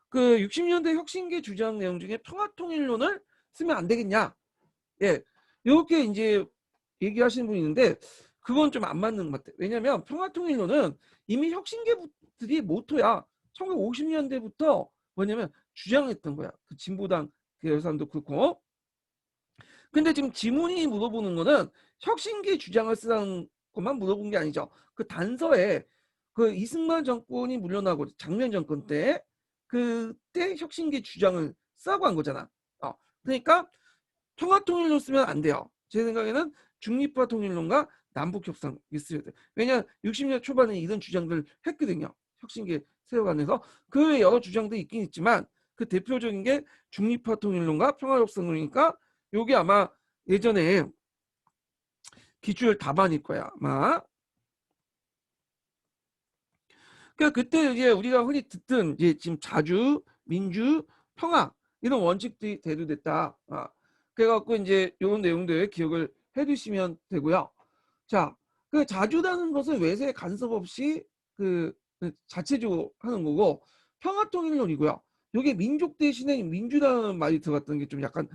그 60년대 혁신계 주장 내용 중에 평화통일론을 쓰면 안 되겠냐? 예, 이렇게 이제 얘기하시는 분이 있는데 그건 좀 안 맞는 것 같아요. 왜냐하면 평화통일론은 이미 혁신계들이 모토야. 1950년대부터 뭐냐면 주장했던 거야. 그 진보당 그 사람도 그렇고. 근데 지금 지문이 물어보는 거는 혁신계 주장을 쓰라는 것만 물어본 게 아니죠. 그 단서에 그 이승만 정권이 물러나고 장면 정권 때 그때 혁신계 주장을 싸고 한 거잖아. 그러니까 평화통일론 쓰면 안 돼요. 제 생각에는 중립화 통일론과 남북협상 있어야 돼. 왜냐 60년 초반에 이런 주장들 했거든요. 혁신계 세워가면서 그 외에 여러 주장도 있긴 있지만 그 대표적인 게 중립화 통일론과 평화협상론이니까 요게 아마 예전에 기출 답안일 거야 아마. 그러니까 그때 이제 우리가 흔히 듣던 이제 지금 자주, 민주, 평화 이런 원칙들이 대두됐다. 그래갖고 이제 이런 내용들 기억을 해두시면 되고요. 자, 그 자주라는 것은 외세 간섭 없이 그 자체적으로 하는 거고 평화통일론이고요. 이게 민족 대신에 민주라는 말이 들어갔던 게 좀 약간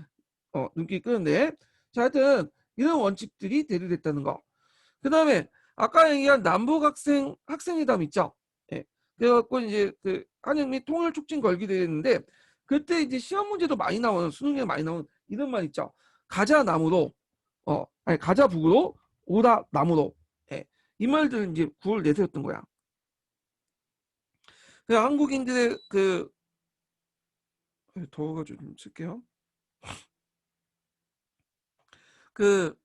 눈길이 끄는데, 자, 하여튼 이런 원칙들이 대두됐다는 거. 그 다음에 아까 얘기한 남북 학생회담 있죠. 예. 그래갖고 이제 그 한일 통일 촉진 걸기도 했는데 그때 이제 시험 문제도 많이 나오는 수능에 많이 나오는 이런 말 있죠. 가자 남으로 아니 가자 북으로 오다 남으로. 예. 이 말들은 이제 구호를 내세웠던 거야. 그 한국인들의 더워가지고 좀 쓸게요. 그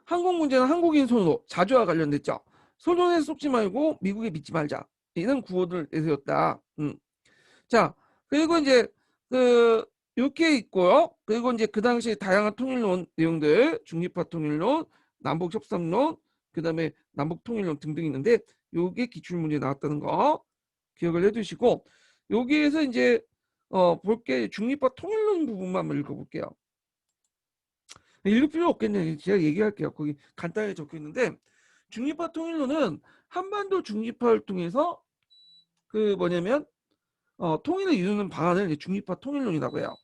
한국 문제는 한국인 손으로 자주와 관련됐죠. 소련에 속지 말고 미국에 믿지 말자. 이런 구호를 내세웠다. 자, 그리고 이제 그 이렇게 있고요. 그리고 이제 그 당시 다양한 통일론 내용들, 중립화 통일론, 남북 협상론, 그다음에 남북 통일론 등등 있는데 요게 기출 문제 나왔다는 거 기억을 해두시고 여기에서 이제 볼게 중립화 통일론 부분만 한번 읽어볼게요. 읽을 필요 없겠네. 제가 얘기할게요. 거기 간단하게 적혀 있는데 중립화 통일론은 한반도 중립화를 통해서 그 뭐냐면 통일을 이루는 방안을 이제 중립화 통일론이라고 해요.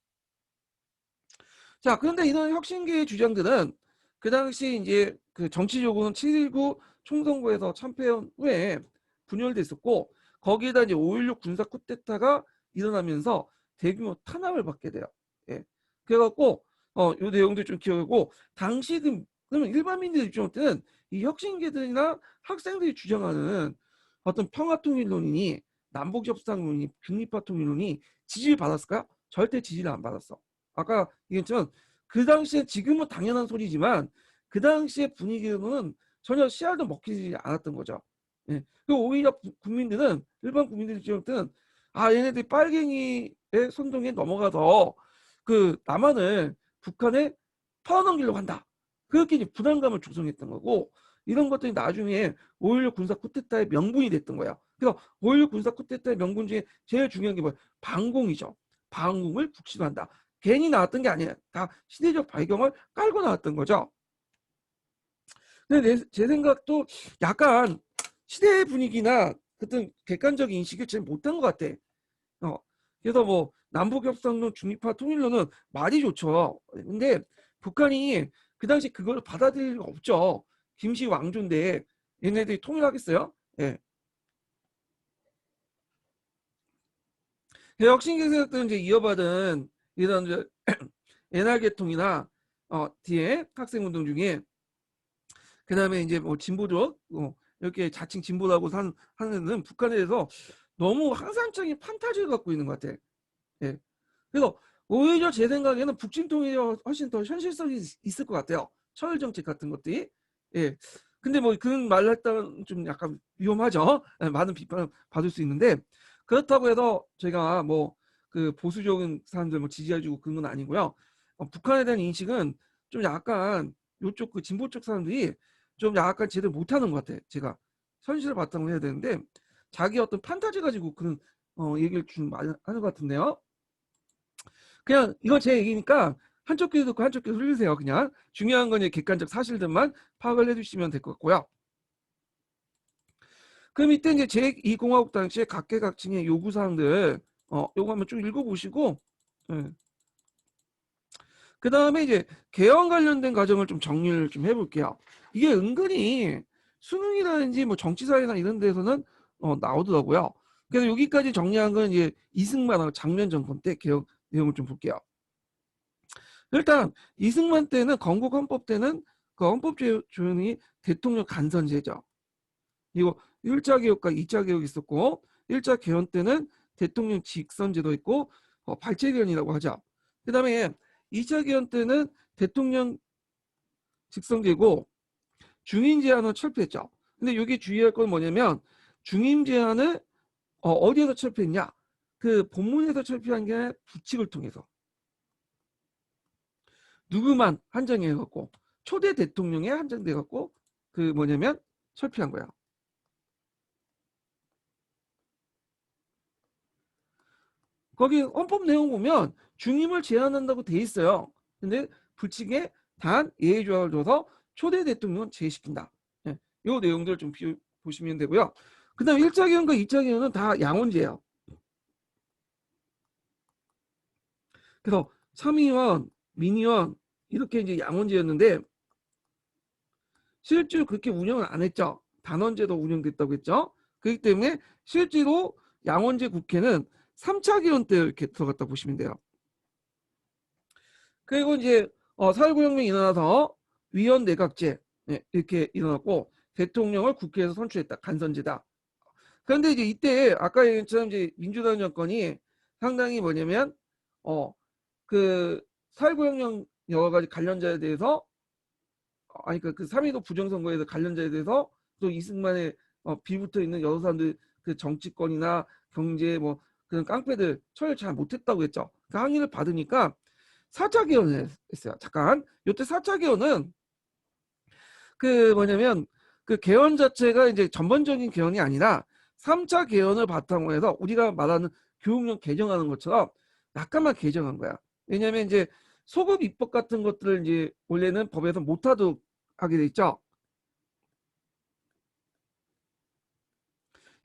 자, 그런데 이런 혁신계의 주장들은 그 당시 이제 그 정치적으로는 7.19 총선거에서 참패한 후에 분열됐었고 거기에다 이제 5.16 군사 쿠데타가 일어나면서 대규모 탄압을 받게 돼요. 예. 그래갖고 요 내용도 좀 기억하고 당시 그러면 일반민들 입장 때는 이 혁신계들이나 학생들이 주장하는 어떤 평화통일론이니 남북협상론이 중립화통일론이 지지를 받았을까요? 절대 지지를 안 받았어. 아까 얘기했지만 그 당시에 지금은 당연한 소리지만 그 당시의 분위기로는 전혀 씨알도 먹히지 않았던 거죠. 예. 그리고 오히려 국민들은 일반 국민들 입장에서는 얘네들이 빨갱이의 선동에 넘어가서 그 남한을 북한에 팔아넘기려고 한다. 그렇게 이제 부담감을 조성했던 거고 이런 것들이 나중에 5.16 군사 쿠데타의 명분이 됐던 거예요. 그래서 5.16 군사 쿠데타의 명분 중에 제일 중요한 게 뭐예요? 반공이죠. 반공을 북시도한다. 괜히 나왔던 게 아니에요. 다 시대적 발견을 깔고 나왔던 거죠. 근데 제 생각도 약간 시대의 분위기나 어떤 객관적인 인식을 잘 못한 것 같아. 어, 그래서 뭐 남북협상론, 중립화, 통일론은 말이 좋죠. 근데 북한이 그 당시 그걸 받아들일 리가 없죠. 김씨 왕조인데 얘네들이 통일하겠어요? 예. 혁신계세력들은 이제 이어받은 이런 이제 NR 계통이나 뒤에 학생운동 중에 그 다음에 이제 뭐 진보적 이렇게 자칭 진보라고 하는 북한에 대해서 너무 항상적인 판타지를 갖고 있는 것 같아. 예. 그래서 오히려 제 생각에는 북침통일이 훨씬 더 현실성이 있을 것 같아요. 처일 정책 같은 것들이. 예. 근데 뭐 그런 말을 했다면 좀 약간 위험하죠. 예, 많은 비판을 받을 수 있는데 그렇다고 해서 제가 뭐 그 보수적인 사람들 뭐 지지해주고 그런 건 아니고요. 북한에 대한 인식은 좀 약간 요쪽 그 진보 쪽 사람들이 좀 약간 제대로 못하는 것 같아. 제가 현실을 바탕으로 해야 되는데 자기 어떤 판타지 가지고 그런 얘기를 좀 많이 하는 것 같은데요. 그냥 이거 제 얘기니까 한쪽 귀 듣고 한쪽 귀 흘리세요. 그냥 중요한 건 객관적 사실들만 파악을 해주시면 될 것 같고요. 그럼 이때 이제 제2공화국 당시에 각계각층의 요구사항들 요거 한번 쭉 읽어보시고 그 다음에 이제 개헌 관련된 과정을 좀 정리를 좀 해볼게요. 이게 은근히 수능이라든지 뭐 정치사회나 이런 데서는 나오더라고요. 그래서 여기까지 정리한 건 이제 이승만하고 장면 정권 때 개헌 내용을 좀 볼게요. 일단 이승만 때는 건국 헌법 때는 그 헌법 조항이 대통령 간선제죠. 이거 1차 개혁과 2차 개혁이 있었고 1차 개헌 때는 대통령 직선제도 있고 발제개헌이라고 하죠. 그 다음에 2차 개헌 때는 대통령 직선제고 중임 제한은 철폐했죠. 근데 여기 주의할 건 뭐냐면 중임 제한을 어디에서 철폐했냐? 그 본문에서 철폐한 게 아니라 부칙을 통해서 누구만 한정해 갖고 초대 대통령에 한정돼 갖고 그 뭐냐면 철폐한 거야. 거기 헌법 내용 보면 중임을 제한한다고 돼 있어요. 근데 불칙에 단 예의 조항을 줘서 초대 대통령은 제외시킨다. 예, 요 내용들 좀 보시면 되고요. 그다음 1차 개헌과 2차 개헌은 다 양원제예요. 그래서 참의원, 민의원 이렇게 이제 양원제였는데 실제로 그렇게 운영을 안 했죠. 단원제도 운영됐다고 했죠. 그렇기 때문에 실제로 양원제 국회는 3차 개헌 때 이렇게 들어갔다 보시면 돼요. 그리고 이제 4.19혁명이 일어나서 위헌 내각제 이렇게 일어났고 대통령을 국회에서 선출했다. 간선제다. 그런데 이제 이때 아까 얘기처럼 이제 민주당 정권이 상당히 뭐냐면 그 4.19혁명 여러 가지 관련자에 대해서 아니 그 3.15 부정선거에서 관련자에 대해서 또 이승만의 비붙어 있는 여러 사람들 그 정치권이나 경제 뭐 그런 깡패들 처리를 잘 못했다고 했죠. 그 항의를 받으니까 4차 개헌을 했어요. 잠깐 요때 4차 개헌은 그 뭐냐면 그 개헌 자체가 이제 전반적인 개헌이 아니라 3차 개헌을 바탕으로 해서 우리가 말하는 교육령 개정하는 것처럼 약간만 개정한 거야. 왜냐하면 이제 소급 입법 같은 것들을 이제 원래는 법에서 못하도록 하게 돼 있죠.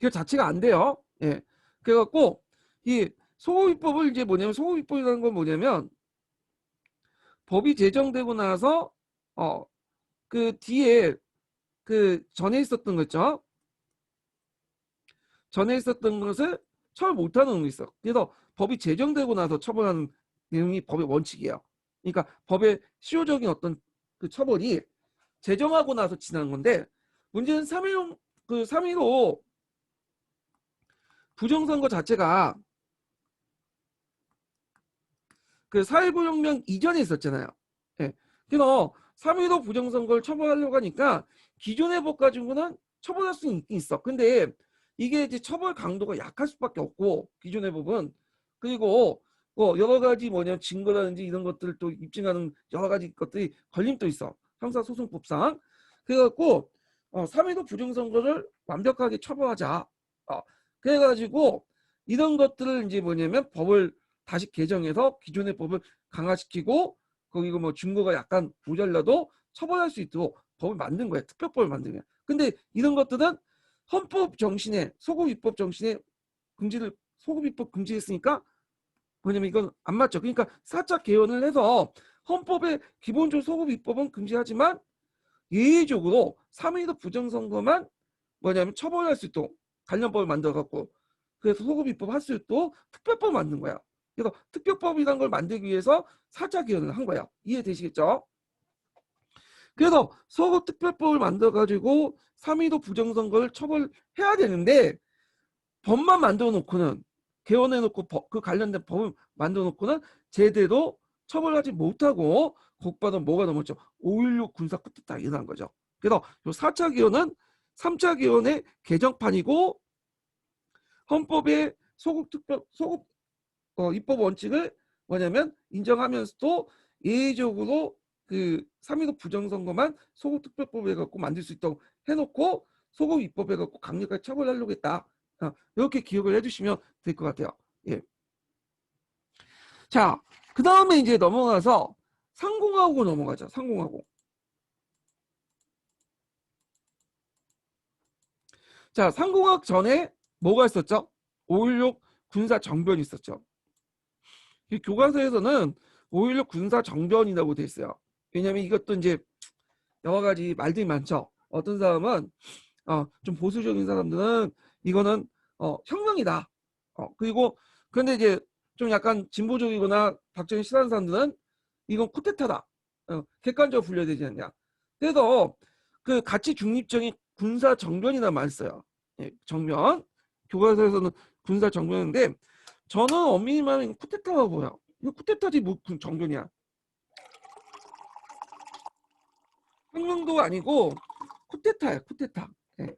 이거 자체가 안 돼요. 예. 그래갖고 이 소급 입법을 이제 뭐냐면 소급 입법이라는 건 뭐냐면 법이 제정되고 나서 그 뒤에 그 전에 있었던 거 있죠. 전에 있었던 것을 처벌 못하는 놈이 있어. 그래서 법이 제정되고 나서 처벌하는 내용이 법의 원칙이에요. 그러니까 법의 실효적인 어떤 그 처벌이 제정하고 나서 지나는 건데 문제는 3.15 그 3.15 부정선거 자체가 그 4.19 혁명 이전에 있었잖아요. 예. 그래서 3.15 부정선거를 처벌하려고 하니까 기존의 법 가지고는 처벌할 수 있긴 있어. 근데 이게 이제 처벌 강도가 약할 수밖에 없고 기존의 법은 그리고 여러 가지 뭐냐 증거라든지 이런 것들을 또 입증하는 여러 가지 것들이 걸림도 있어. 형사소송법상. 그래갖고 3.15 부정선거를 완벽하게 처벌하자. 그래가지고 이런 것들을 이제 뭐냐면 법을 다시 개정해서 기존의 법을 강화시키고 거기고 뭐 증거가 약간 모자라도 처벌할 수 있도록 법을 만든 거야. 특별법을 만든 거야. 근데 이런 것들은 헌법 정신에 소급 입법 정신에 금지를 소급 입법 금지했으니까 뭐냐면 이건 안 맞죠. 그러니까 4차 개헌을 해서 헌법에 기본적으로 소급 입법은 금지하지만 예외적으로 3.15 부정선거만 뭐냐면 처벌할 수 있도록 관련법을 만들어 갖고 그래서 소급 입법 할 수 있도록 특별법 만든 거야. 그래서 특별법이라는 걸 만들기 위해서 4차 개헌을 한 거야. 이해되시겠죠? 그래서 소급 특별법을 만들어 가지고 3.15 부정선거를 처벌해야 되는데 법만 만들어 놓고는 개헌해 놓고 그 관련된 법을 만들어 놓고는 제대로 처벌하지 못하고 곧바로 뭐가 넘었죠? 5.16 군사 쿠데타 일어난 거죠. 그래서 요 4차 개헌은 3차 개헌의 개정판이고 헌법의 소급 입법 원칙을 뭐냐면 인정하면서도 예외적으로 그 3.15 부정선거만 소급특별법 해갖고 만들 수 있도록 해놓고 소급 입법해갖고 강력하게 처벌하려고 했다. 이렇게 기억을 해주시면 될 것 같아요. 예. 자, 그 다음에 이제 넘어가서 상공하고 넘어가죠. 상공하고. 자, 상공학 전에 뭐가 있었죠? 5.16 군사 정변이 있었죠. 이 교과서에서는 5.16 군사 정변이라고 돼 있어요. 왜냐하면 이것도 이제 여러 가지 말들이 많죠. 어떤 사람은 좀 보수적인 사람들은 이거는 혁명이다. 그리고 그런데 이제 좀 약간 진보적이거나 박정희 싫어하는 사람들은 이건 쿠데타다. 객관적으로 분류되지 않냐. 그래서 그 가치 중립적인 군사 정변이나 말 써요. 예, 정면. 교과서에서는 군사 정면인데 저는 엄밀히 말하면 쿠데타가 뭐야? 이거 쿠데타지 뭐 정면이야. 혁명도 아니고 쿠데타야, 쿠데타. 예.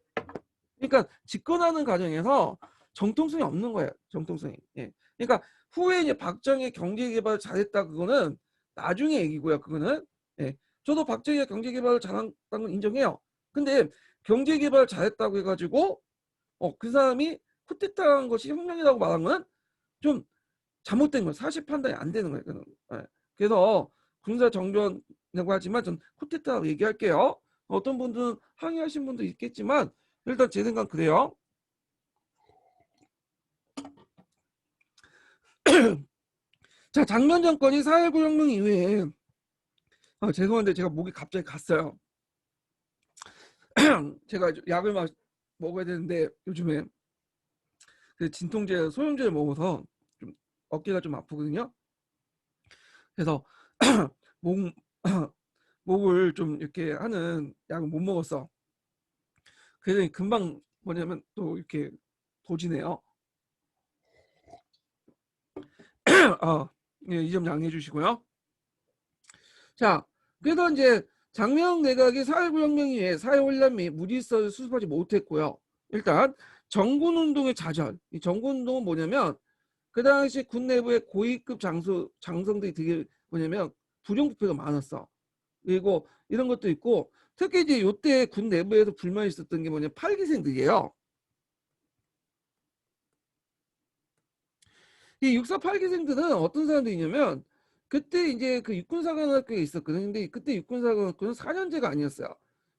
그러니까 집권하는 과정에서 정통성이 없는 거예요. 정통성이. 예. 그러니까 후에 이제 박정희 경제 개발 잘했다 그거는 나중에 얘기고요. 그거는. 예. 저도 박정희가 경제 개발을 잘한다는 건 인정해요. 근데 경제 개발 잘했다고 해가지고 그 사람이 쿠데타한 것이 혁명이라고 말한 거는 좀 잘못된 거예요. 사실 판단이 안 되는 거예요. 그는. 예. 그래서 군사 정변이라고 하지만 전 쿠데타라고 얘기할게요. 어떤 분들은 항의하신 분도 있겠지만 일단 제 생각 그래요. 자, 장면 정권이 4.19 혁명 이후에 죄송한데 제가 목이 갑자기 갔어요. 제가 약을 먹어야 되는데 요즘에 그 진통제 소염제를 먹어서 좀 어깨가 좀 아프거든요. 그래서 목 목을 좀 이렇게 하는 약을 못 먹었어. 그래서 금방 뭐냐면 또 이렇게 도지네요. 예, 이 점 양해해 주시고요. 자, 그래서 이제 장명 내각이 4.19 혁명 이후에 사회혼란 및 무질서를 수습하지 못했고요. 일단 정군운동의 좌절. 이 정군운동은 뭐냐면 그 당시 군 내부의 고위급 장성들이 되게 뭐냐면 부정부패가 많았어. 그리고 이런 것도 있고 특히 이제 요때 군 내부에서 불만이 있었던 게 뭐냐면 팔기생들이에요. 이 육사 팔기생들은 어떤 사람들이냐면 그때 이제 그 육군사관학교에 있었거든요. 근데 그때 육군사관학교는 4년제가 아니었어요.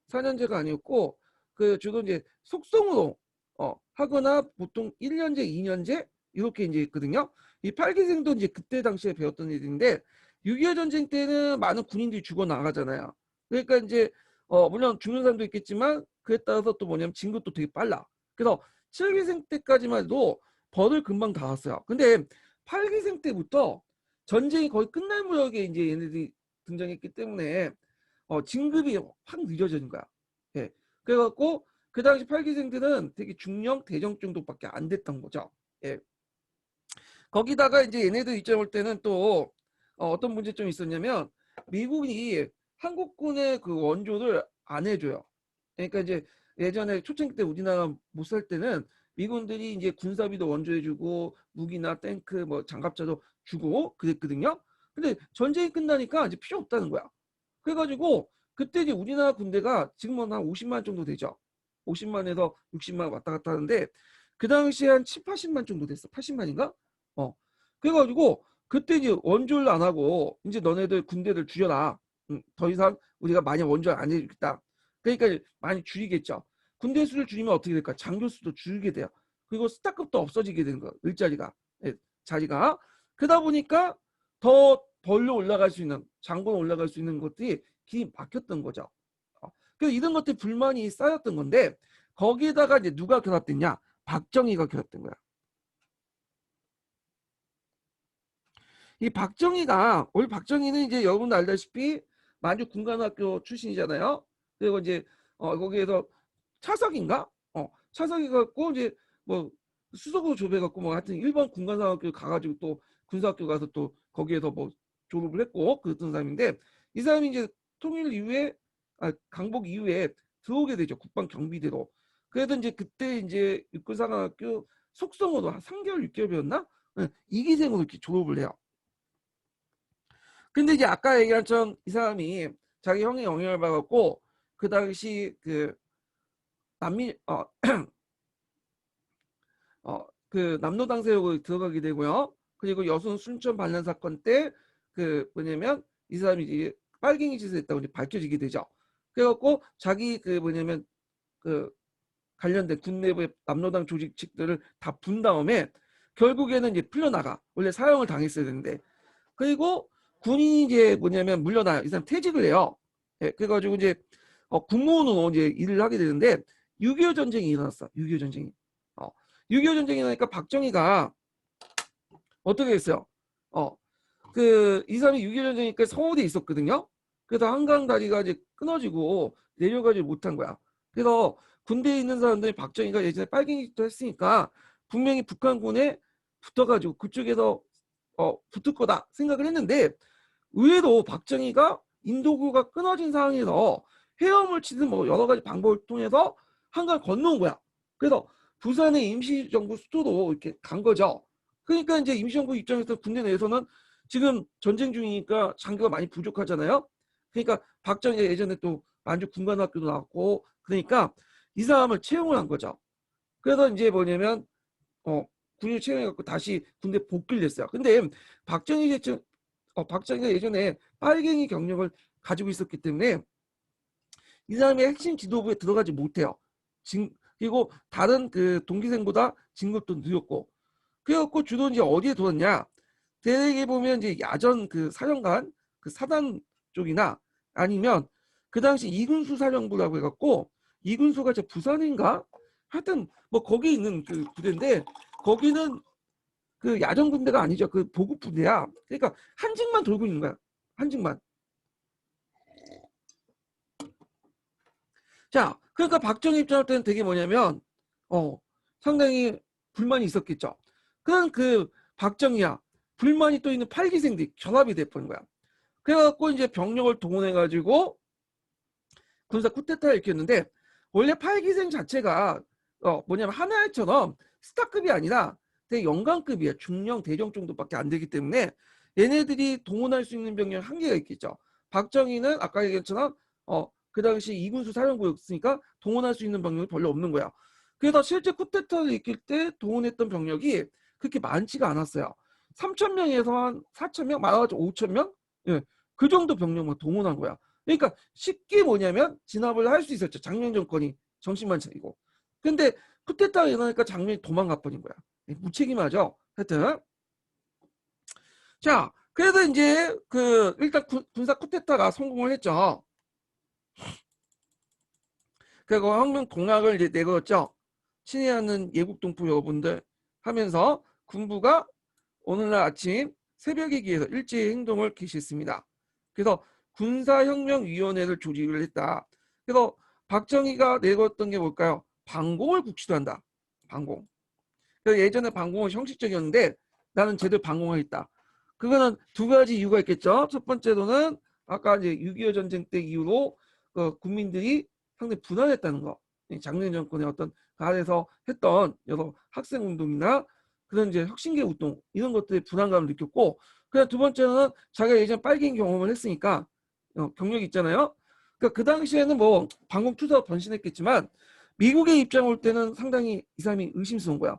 4년제가 아니었고 그 주로 이제 속성으로 하거나 보통 1년제, 2년제 이렇게 이제 있거든요. 이 팔기생도 이제 그때 당시에 배웠던 일인데 6.25 전쟁 때는 많은 군인들이 죽어 나가잖아요. 그러니까 이제 물론 죽는 사람도 있겠지만 그에 따라서 또 뭐냐면 진급도 되게 빨라. 그래서 7기생 때까지만 해도 벌을 금방 다 왔어요. 근데 8기생 때부터 전쟁이 거의 끝날 무렵에 이제 얘네들이 등장했기 때문에 진급이 확 늦어지는 거야. 예. 그래갖고 그 당시 8기생들은 되게 중령 대령 정도밖에 안 됐던 거죠. 예. 거기다가 이제 얘네들 입장 올 때는 또 어떤 문제점이 있었냐면 미국이 한국군의 그 원조를 안 해줘요. 그러니까 이제 예전에 초창기 때 우리나라 못 살 때는 미군들이 이제 군사비도 원조해주고 무기나 탱크 뭐 장갑차도 주고 그랬거든요. 근데 전쟁이 끝나니까 이제 필요 없다는 거야. 그래가지고 그때 이제 우리나라 군대가 지금은 한 50만 정도 되죠. 50만에서 60만 왔다 갔다 하는데 그 당시에 한 7, 80만 정도 됐어. 80만인가? 그래가지고 그때 이제 원조를 안 하고 이제 너네들 군대를 줄여라. 더 이상 우리가 많이 원조를 안 해주겠다. 그러니까 많이 줄이겠죠. 군대 수를 줄이면 어떻게 될까? 장교 수도 줄게 돼요. 그리고 스타급도 없어지게 되는 거예요. 일자리가. 예, 자리가. 그러다 보니까 더 벌로 올라갈 수 있는 장고로 올라갈 수 있는 것들이 길이 막혔던 거죠. 그래서 이런 것들 불만이 쌓였던 건데 거기에다가 이제 누가 결합됐냐? 박정희가 결합된 거야. 이 박정희가 우리 박정희는 이제 여러분도 알다시피 만주 군관학교 출신이잖아요. 그리고 이제 거기에서 차석인가? 차석이 갖고 이제 뭐 수석으로 조배갖고 뭐 하여튼 일본 군관학교 가가지고 또 군사학교 가서 또 거기에서 뭐 졸업을 했고 그랬던 사람인데 이 사람이 이제 통일 이후에 강복 이후에 들어오게 되죠. 국방경비대로. 그래도 이제 그때 이제 육군사관학교 속성으로 한 3개월 6개월 배웠나? 2기생으로 이렇게 졸업을 해요. 근데 이제 아까 얘기한 처럼 이 사람이 자기 형의 영향을 받았고 그 당시 그 남미 그 남로당 세력으로 들어가게 되고요. 그리고 여순 순천 반란 사건 때 그 뭐냐면 이 사람이 이제 빨갱이 짓을 했다고 이제 밝혀지게 되죠. 그래갖고 자기 그 뭐냐면 그 관련된 군 내부의 남로당 조직 측들을 다 분 다음에 결국에는 이제 풀려나가. 원래 사형을 당했어야 되는데 그리고 군인이 이제 뭐냐면 물러나요. 이 사람 퇴직을 해요. 예, 그래가지고 이제 군무원으로 이제 일을 하게 되는데 6.25 전쟁이 일어났어. 6.25 전쟁이. 6.25 전쟁이 나니까 박정희가 어떻게 했어요? 그 이 사람이 6.25 전쟁이니까 서울에 있었거든요. 그래서 한강 다리가 이제 끊어지고 내려가지 못한 거야. 그래서 군대에 있는 사람들이 박정희가 예전에 빨갱이도 했으니까 분명히 북한군에 붙어가지고 그쪽에서 붙을 거다 생각을 했는데, 의외로 박정희가 인도구가 끊어진 상황에서 헤엄을 치든 뭐 여러 가지 방법을 통해서 한강을 건너온 거야. 그래서 부산의 임시정부 수도로 이렇게 간 거죠. 그러니까 이제 임시정부 입장에서 군대 내에서는 지금 전쟁 중이니까 장교가 많이 부족하잖아요. 그러니까 박정희가 예전에 또 만주 군관학교도 나왔고, 그러니까 이 사람을 채용을 한 거죠. 그래서 이제 뭐냐면 군인 채용해갖고 다시 군대 복귀를 했어요. 근데 박정희가 예전에 빨갱이 경력을 가지고 있었기 때문에 이 사람의 핵심 지도부에 들어가지 못해요. 그리고 다른 그 동기생보다 진급도 늦었고, 그래갖고 주로 이제 어디에 들었냐? 대개 보면 이제 야전 그 사령관 그 사단 쪽이나 아니면 그 당시 이군수 사령부라고 해갖고, 이군수가 저 부산인가? 하여튼 뭐 거기 있는 그 부대인데, 거기는 그 야전 군대가 아니죠. 그 보급 부대야. 그러니까 한직만 돌고 있는 거야. 한직만. 자, 그러니까 박정희 입장할 때는 되게 뭐냐면 상당히 불만이 있었겠죠. 그런 그 박정희야 불만이 또 있는 팔기생들이 결합이 돼버린 거야. 그래갖고 이제 병력을 동원해가지고 군사 쿠데타를 일으켰는데, 원래 팔기생 자체가 뭐냐면 하나처럼 스타급이 아니라 되게 영관급이에요. 중령, 대령 정도밖에 안 되기 때문에 얘네들이 동원할 수 있는 병력 한계가 있겠죠. 박정희는 아까 얘기했처럼 그 당시 이군수 사령부였으니까 동원할 수 있는 병력이 별로 없는 거야. 그래서 실제 쿠데타를 일으킬 때 동원했던 병력이 그렇게 많지가 않았어요. 3,000명에서 한 4,000명, 많아가지고 5,000명? 예, 그 정도 병력만 동원한 거야. 그러니까 쉽게 뭐냐면 진압을 할 수 있었죠. 장면 정권이 정신만 차리고. 근데 쿠데타가 일어나니까 장면이 도망가 버린 거야. 무책임하죠. 하여튼. 자, 그래서 이제 그 일단 군사 쿠데타가 성공을 했죠. 그리고 혁명 공약을 이제 내걸었죠. 친애하는 예국동포 여러분들 하면서 군부가 오늘날 아침 새벽에 기해서 일제히 행동을 개시했습니다. 그래서 군사혁명위원회를 조직을 했다. 그래서 박정희가 내걸었던 게 뭘까요? 반공을 국시도한다. 반공. 예전에 반공은 형식적이었는데 나는 제대로 반공하겠다. 그거는 두 가지 이유가 있겠죠. 첫 번째로는 아까 이제 6.25 전쟁 때 이후로 국민들이 상당히 불안했다는 거. 장년 정권의 어떤 그 아래서 했던 여러 학생 운동이나 그런 이제 혁신계 운동 이런 것들에 불안감을 느꼈고, 그다음 두 번째는 자기가 예전 빨갱이 경험을 했으니까 경력이 있잖아요. 그러니까 그 당시에는 뭐 반공 투사로 변신했겠지만 미국의 입장 올 때는 상당히 이 사람이 의심스러운 거야.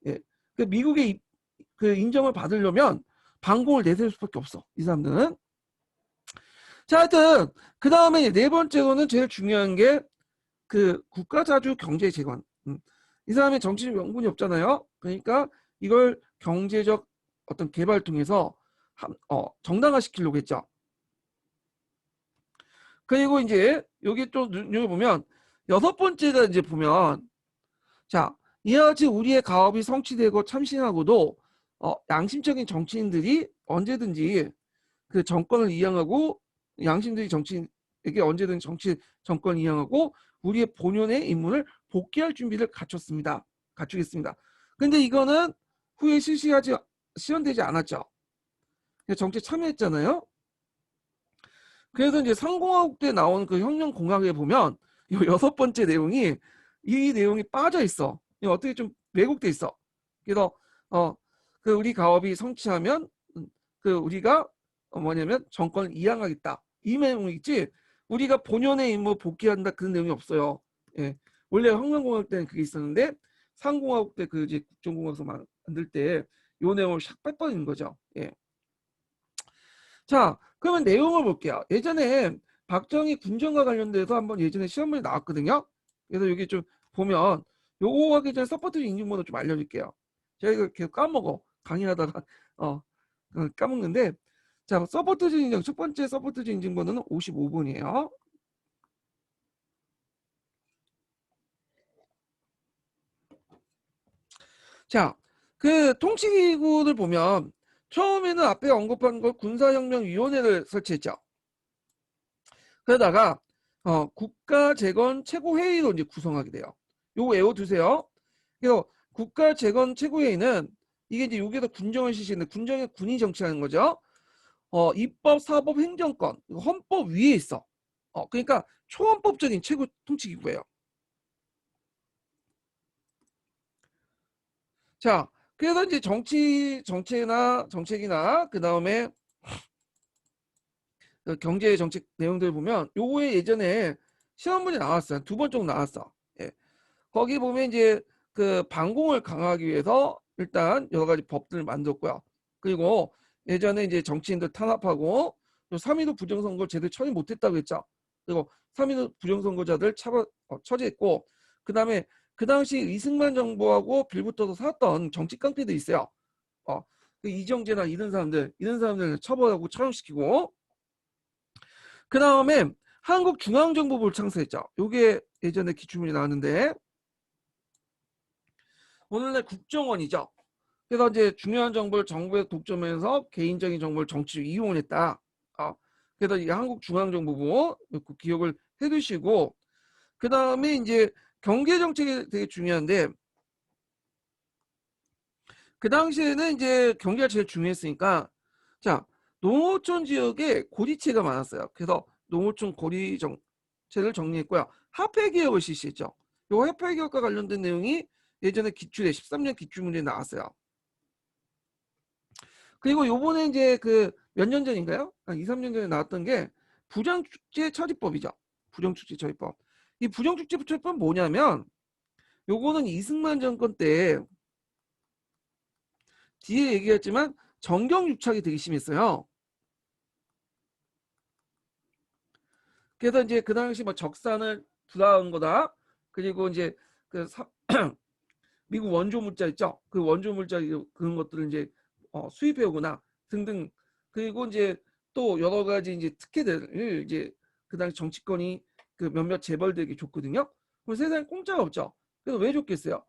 예. 그 미국의 그 인정을 받으려면 반공을 내세울 수밖에 없어. 이 사람들은. 자, 하여튼 그 다음에 네 번째로는 제일 중요한 게 그 국가자주 경제 재건. 이 사람의 정치적 명분이 없잖아요. 그러니까 이걸 경제적 어떤 개발 통해서 정당화시키려고 했죠. 그리고 이제 여기 또 눈여겨보면 여섯 번째가 이제 보면, 자, 이와 같이 우리의 가업이 성취되고 참신하고도 양심적인 정치인들이 언제든지 그 정권을 이양하고, 양심들이 정치인에게 언제든지 정권을 이양하고 우리의 본연의 임무를 복귀할 준비를 갖추겠습니다. 근데 이거는 후에 실현되지 않았죠. 정치에 참여했잖아요. 그래서 이제 상공화국 때 나온 그 혁명 공약에 보면 이 여섯 번째 내용이 이 내용이 빠져 있어. 어떻게 좀 왜곡돼 있어. 그래서 그 우리 가업이 성취하면 그 우리가 뭐냐면 정권을 이양하겠다. 이 내용이 있지. 우리가 본연의 임무 복귀한다 그런 내용이 없어요. 예. 원래 혁명공화국 때는 그게 있었는데 상공화국 때 그 이제 국정공학서 만들 때 요 내용을 샥 빼버리는 거죠. 예. 자, 그러면 내용을 볼게요. 예전에 박정희 군정과 관련돼서 한번 예전에 시험문이 나왔거든요. 그래서 여기 좀 보면 요거 하기 전에 서포트 인증번호 좀 알려줄게요. 제가 이거 계속 까먹어. 강의하다가 까먹는데, 자, 서포트즈 인증 첫 번째 서포트즈 인증번호는 55번이에요. 자, 그 통치기구를 보면 처음에는 앞에 언급한 걸 군사혁명위원회를 설치했죠. 그러다가 국가재건 최고회의로 이제 구성하게 돼요. 요거 외워두세요. 그래서 국가재건 최고회의는 이게 이제 여기서 군정을 실시하는데 군정의 군이 정치하는 거죠. 입법, 사법, 행정권, 헌법 위에 있어. 그러니까 초헌법적인 최고 통치기구예요. 자, 그래서 이제 정책이나 그 다음에 그 경제 정책 내용들 보면 요거에 예전에 시험 문제 나왔어요. 2번 정도 나왔어. 예. 거기 보면 이제 그 반공을 강화하기 위해서 일단 여러 가지 법들을 만들었고요. 그리고 예전에 이제 정치인들 탄압하고 또 3.15 부정선거 제대로 처리 못했다고 했죠. 그리고 3.15 부정선거자들 처리했고, 그 다음에 그 당시 이승만 정부하고 빌붙어서 살았던 정치 깡패들이 있어요. 어, 그 이정재나 이런 사람들 처벌하고 처형시키고, 그 다음에 한국중앙정보부를 창설했죠. 요게 예전에 기출문제 나왔는데 오늘날 국정원이죠. 그래서 이제 중요한 정보를 정부에서 독점해서 개인적인 정보를 정치로 이용했다. 그래서 이게 한국중앙정보부 기억을 해두시고, 그 다음에 이제 경제정책이 되게 중요한데, 그 당시에는 이제 경제가 제일 중요했으니까, 자, 농어촌 지역에 고리체가 많았어요. 그래서 농어촌 고리체를 정리했고요. 화폐개혁을 실시했죠. 이 화폐개혁과 관련된 내용이 예전에 기출에 13년 기출문제에 나왔어요. 그리고 요번에 이제 그 몇 년 전인가요? 한 2, 3년 전에 나왔던 게 부정축제 처리법이죠. 부정축제 처리법. 이 부정축제 처리법은 뭐냐면 요거는 이승만 정권 때 뒤에 얘기했지만 정경유착이 되게 심했어요. 그래서 이제 그 당시 뭐 적산을 부담한 거다. 그리고 이제 그 미국 원조 물자 있죠. 그 원조 물자 그런 것들을 이제 수입해 오거나 등등. 그리고 이제 또 여러 가지 이제 특혜들을 이제 그 당시 정치권이 그 몇몇 재벌들에게 줬거든요. 그럼 세상에 공짜가 없죠. 그래서 왜 줬겠어요?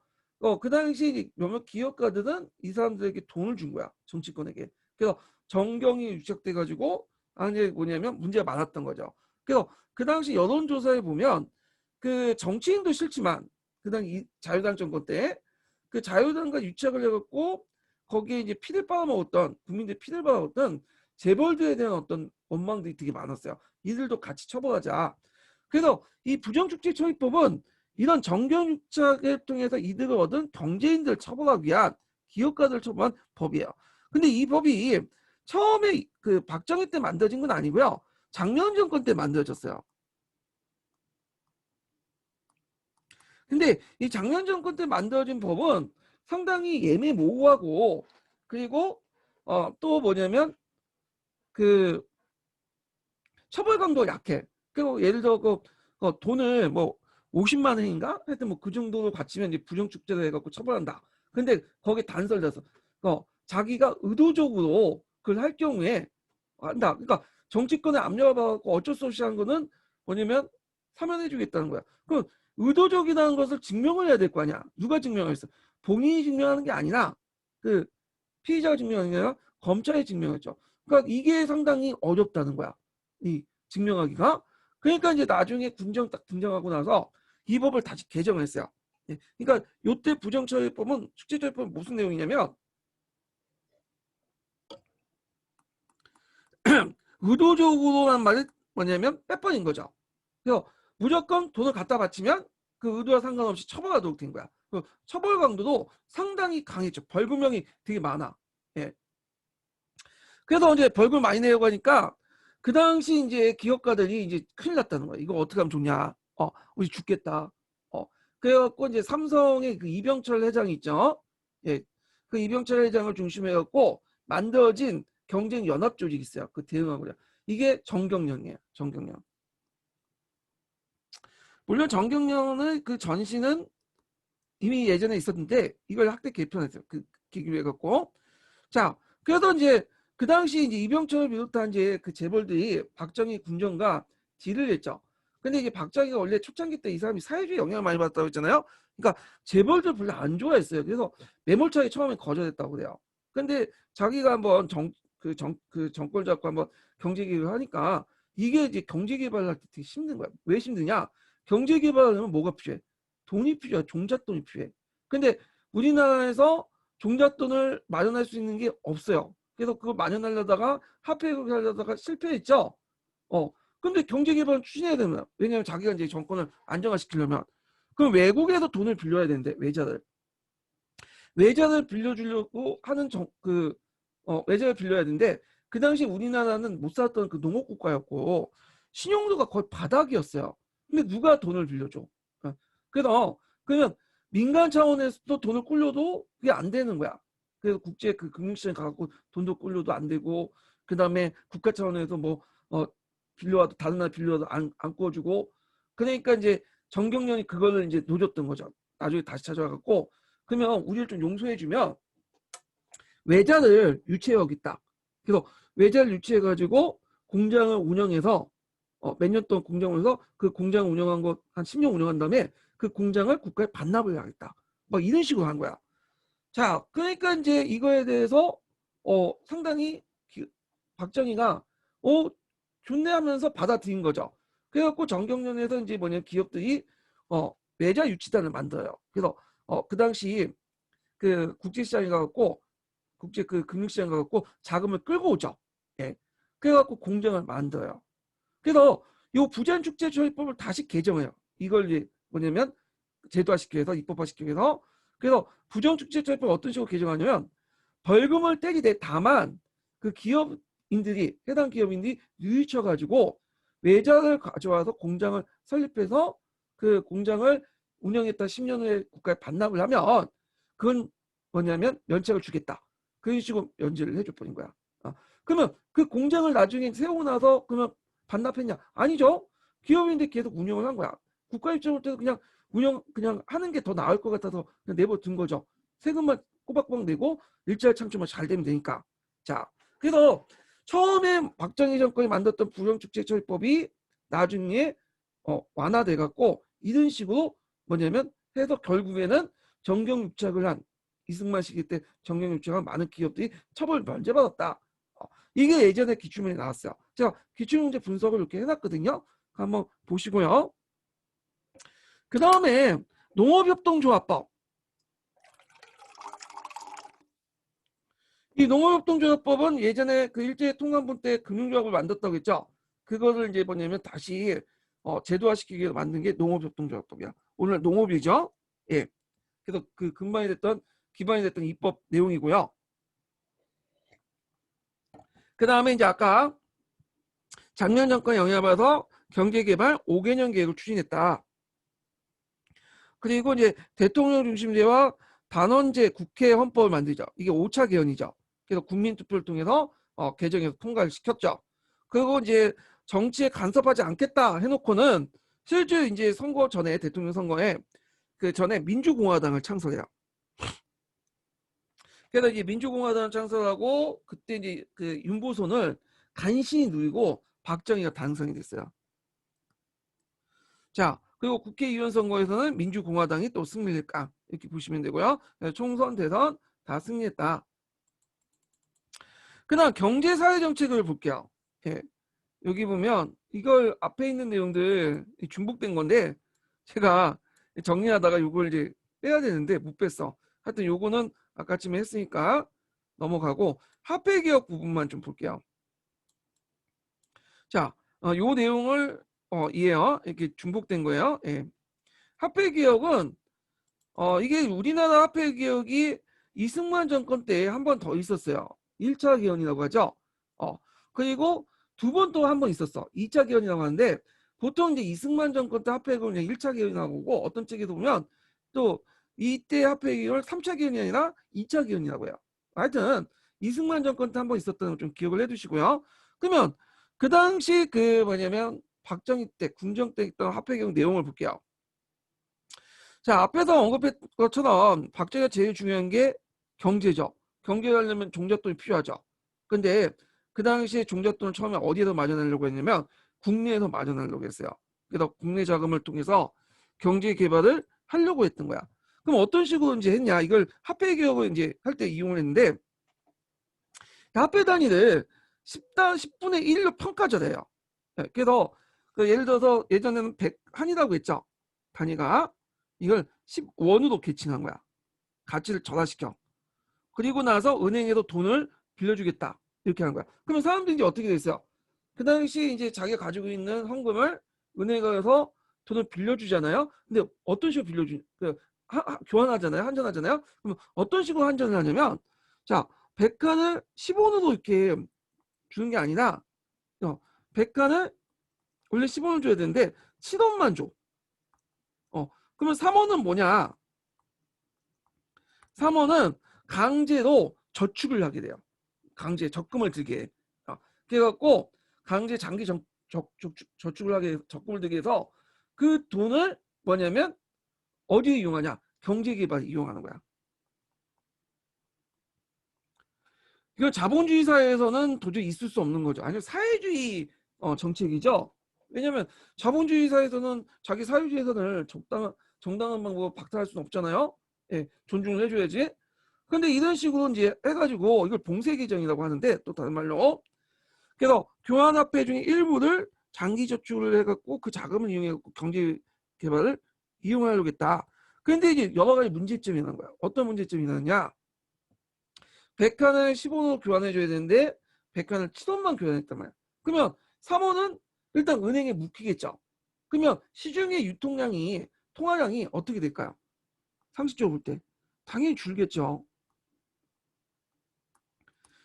그 당시 몇몇 기업가들은 이 사람들에게 돈을 준 거야. 정치권에게. 그래서 정경이 유착돼 가지고 이제 뭐냐면 문제가 많았던 거죠. 그래서 그 당시 여론조사에 보면 그 정치인도 싫지만 그 당시 자유당 정권 때 그 자유당과 유착을 해갖고 거기에 이제 피를 빨아먹었던 국민들이 피를 빨아먹었던 재벌들에 대한 어떤 원망들이 되게 많았어요. 이들도 같이 처벌하자. 그래서 이 부정축제 처리법은 이런 정경유착을 통해서 이득을 얻은 경제인들을 처벌하기 위한 기업가들을 처벌한 법이에요. 근데 이 법이 처음에 그 박정희 때 만들어진 건 아니고요. 장면 정권 때 만들어졌어요. 근데 이 장면 정권 때 만들어진 법은 상당히 예매모호하고, 그리고 또 뭐냐면 그 처벌 강도가 약해. 그리고 예를 들어 돈을 뭐 50만 원인가 하여튼 뭐 그 정도로 바치면 이제 부정축제를 해갖고 처벌한다. 근데 거기에 단서를 자기가 의도적으로 그걸 할 경우에 한다. 그러니까 정치권에 압력을 받고 어쩔 수 없이 하는 거는 뭐냐면 사면해주겠다는 거야. 그럼 의도적이라는 것을 증명을 해야 될 거 아니야. 누가 증명했어? 본인이 증명하는 게 아니라 그 피의자가 증명하는 게 아니라 검찰이 증명했죠. 그러니까 이게 상당히 어렵다는 거야. 이 증명하기가. 그러니까 이제 나중에 군정 딱 등장하고 나서 이 법을 다시 개정했어요. 예. 그러니까 요때 부정처벌법은 축제처벌법은 무슨 내용이냐면 의도적으로란 말이 뭐냐면 빼버린 거죠. 그래서 무조건 돈을 갖다 바치면 그 의도와 상관없이 처벌하도록 된 거야. 그 처벌 강도도 상당히 강했죠. 벌금형이 되게 많아. 예. 그래서 이제 벌금 많이 내려고 하니까 그 당시 이제 기업가들이 이제 큰일 났다는 거야. 이거 어떻게 하면 좋냐? 우리 죽겠다. 그래갖고 이제 삼성의 그 이병철 회장이 있죠. 예. 그 이병철 회장을 중심해갖고 만들어진 경쟁 연합 조직이 있어요. 그 대응하고요. 이게 정경련이에요. 정경련. 물론 정경련의 그 전신은 이미 예전에 있었는데 이걸 학대 개편했어요. 그 계기로 해갖고. 자, 그래서 이제 그 당시 이제 이병철을 비롯한 이제 그 재벌들이 박정희 군정과 딜을 했죠. 근데 이게 박정희가 원래 초창기 때 이 사람이 사회주의 영향을 많이 받았다고 했잖아요. 그러니까 재벌들 별로 안 좋아했어요. 그래서 매몰차게 처음에 거절했다고 그래요. 근데 자기가 한번 그 정권 잡고 한번 경제 개혁을 하니까 이게 이제 경제 개발할 때 되게 힘든 거야. 왜 힘드냐? 경제 개발하려면 뭐가 필요해? 돈이 필요해. 종잣돈이 필요해. 근데 우리나라에서 종잣돈을 마련할 수 있는 게 없어요. 그래서 그거 마련하려다가 화폐를 하려다가 실패했죠. 근데 경제 개발을 추진해야 되면, 왜냐면 자기가 이제 정권을 안정화시키려면, 그럼 외국에서 돈을 빌려야 되는데, 외자를 빌려주려고 하는 외자를 빌려야 되는데, 그 당시 우리나라는 못 살았던 그 농업 국가였고 신용도가 거의 바닥이었어요. 근데 누가 돈을 빌려줘? 그래서 그러면 민간 차원에서도 돈을 꿀려도 그게 안 되는 거야. 그래서 국제 그 금융시장 가갖고 돈도 꿀려도 안 되고, 그 다음에 국가 차원에서 뭐 빌려와도 다른 나라 빌려와도 안 꿔주고, 그러니까 이제 정경련이 그거를 이제 노렸던 거죠. 나중에 다시 찾아와갖고, 그러면 우리를 좀 용서해주면 외자를 유치해야겠다. 그래서 외자를 유치해가지고 공장을 운영해서 몇 년 동안 공장을 해서 그 공장을 운영한 거 한 10년 운영한 다음에 그 공장을 국가에 반납을 하겠다. 막 이런 식으로 한 거야. 자, 그러니까 이제 이거에 대해서 상당히 박정희가 좋네 하면서 받아들인 거죠. 그래갖고 정경련에서 이제 뭐냐 기업들이 외자 유치단을 만들어요. 그래서 그 당시 그 국제시장에 가갖고 국제 그 금융시장 가갖고 자금을 끌고 오죠. 예. 그래갖고 공장을 만들어요. 그래서 이 부자연축제처벌법을 다시 개정해요. 이걸 이제 뭐냐면 제도화시키기 위해서, 입법화시키기 위해서. 그래서 부정축제처벌법 어떤 식으로 개정하냐면 벌금을 때리되 다만 그 기업인들이, 해당 기업인들이 뉘우쳐가지고 외자를 가져와서 공장을 설립해서 그 공장을 운영했다 10년 후에 국가에 반납을 하면 그건 뭐냐면 면책을 주겠다. 그런 식으로 연재를 해줘 버린 거야. 그러면 그 공장을 나중에 세우고 나서 그러면 반납했냐? 아니죠. 기업인데 계속 운영을 한 거야. 국가 입장으로 때도 그냥 하는 게 더 나을 것 같아서 그냥 내버려둔 거죠. 세금만 꼬박꼬박 내고 일자리 창출만 잘 되면 되니까. 자, 그래서 처음에 박정희 정권이 만들었던 부정축제처벌법이 나중에 완화돼 갖고 이런 식으로 뭐냐면 해서 결국에는 정경유착을 한 이승만 시기 때 정경유착한 많은 기업들이 처벌 면제받았다. 이게 예전에 기출문제 나왔어요. 제가 기출문제 분석을 이렇게 해놨거든요. 한번 보시고요. 그 다음에 농업협동조합법. 이 농업협동조합법은 예전에 그 일제통감분 때 금융조합을 만들었다고 했죠. 그거를 이제 뭐냐면 다시 제도화시키기 위해서 만든 게 농업협동조합법이야. 오늘 농업이죠. 예. 그래서 그 기반이 됐던 입법 내용이고요. 그 다음에 이제 아까 작년 정권 영향을 받아서 경제개발 5개년 계획을 추진했다. 그리고 이제 대통령 중심제와 단원제 국회 헌법을 만들죠. 이게 5차 개헌이죠. 그래서 국민투표를 통해서 개정해서 통과를 시켰죠. 그리고 이제 정치에 간섭하지 않겠다 해놓고는 실제 이제 선거 전에, 대통령 선거에 그 전에 민주공화당을 창설해요. 그래서 이제 민주공화당을 창설하고 그때 이제 그 윤보선을 간신히 누리고 박정희가 당선이 됐어요. 자, 그리고 국회의원 선거에서는 민주공화당이 또 승리했다. 이렇게 보시면 되고요. 총선, 대선 다 승리했다. 그다음 경제사회정책을 볼게요. 예. 여기 보면 이걸 앞에 있는 내용들 중복된 건데 제가 정리하다가 이걸 이제 빼야 되는데 못 뺐어. 하여튼 요거는 아까쯤에 했으니까 넘어가고 화폐개혁 부분만 좀 볼게요. 자, 요 내용을 이해요. 이렇게 중복된 거예요. 예. 화폐개혁은 이게 우리나라 화폐개혁이 이승만 정권 때 한 번 더 있었어요. 1차 개헌이라고 하죠. 그리고 두 번 또 한 번 있었어. 2차 개헌이라고 하는데 보통 이제 이승만 정권 때 화폐개혁을 1차 개헌이라고 하고 어떤 책에서 보면 또 이때 화폐개혁을 3차 개헌이 아니라 2차 개헌이라고 해요. 하여튼 이승만 정권 때 한 번 있었다는 걸 좀 기억을 해두시고요. 그러면 그 당시 그 뭐냐면 박정희 때 군정 때 있던 화폐개혁 내용을 볼게요. 자, 앞에서 언급했던 것처럼 박정희가 제일 중요한 게 경제죠. 경제를 하려면 종잣돈이 필요하죠. 근데 그 당시에 종잣돈을 처음에 어디에서 마련하려고 했냐면 국내에서 마련하려고 했어요. 그래서 국내 자금을 통해서 경제 개발을 하려고 했던 거야. 그럼 어떤 식으로 이제 했냐? 이걸 화폐 개혁을 이제 할 때 이용을 했는데 화폐 단위를 10분의 1로 평가절해요. 예, 그래서 그 예를 들어서 예전에는 100한이라고 했죠. 단위가 이걸 10원으로 계칭한 거야. 가치를 전환시켜. 그리고 나서 은행에도 돈을 빌려주겠다. 이렇게 하는 거야. 그러면 사람들이 이제 어떻게 됐어요? 그 당시 이제 자기가 가지고 있는 헌금을 은행에 가서 돈을 빌려주잖아요. 근데 어떤 식으로 교환하잖아요. 환전하잖아요. 그럼 어떤 식으로 환전을 하냐면, 자, 100칸을 10원으로 이렇게 주는 게 아니라, 100칸을 원래 10원을 줘야 되는데 7원만 줘. 그러면 3원은 뭐냐? 3원은 강제로 저축을 하게 돼요. 강제 적금을 들게 해. 그래갖고 강제 장기 저축을 하게 적금을 들게 해서 그 돈을 뭐냐면 어디에 이용하냐? 경제개발에 이용하는 거야. 이거 자본주의 사회에서는 도저히 있을 수 없는 거죠. 아니면 사회주의 정책이죠. 왜냐하면 자본주의 사회에서는 자기 사유지 재산을 정당한 방법으로 박탈할 수는 없잖아요. 예, 존중을 해줘야지. 근데 이런 식으로 이제 해가지고 이걸 봉쇄개정이라고 하는데 또 다른 말로 그래서 교환화폐 중에 일부를 장기 저축을 해갖고 그 자금을 이용해갖고 경제 개발을 이용하려겠다. 그런데 이제 여러 가지 문제점이 있는 거야. 어떤 문제점이 있느냐? 100칸을 10원으로 교환해줘야 되는데 100칸을 7원만 교환했단 말이야. 그러면 3원은 일단 은행에 묵히겠죠. 그러면 시중의 유통량이 통화량이 어떻게 될까요? 상식적으로 볼 때 당연히 줄겠죠.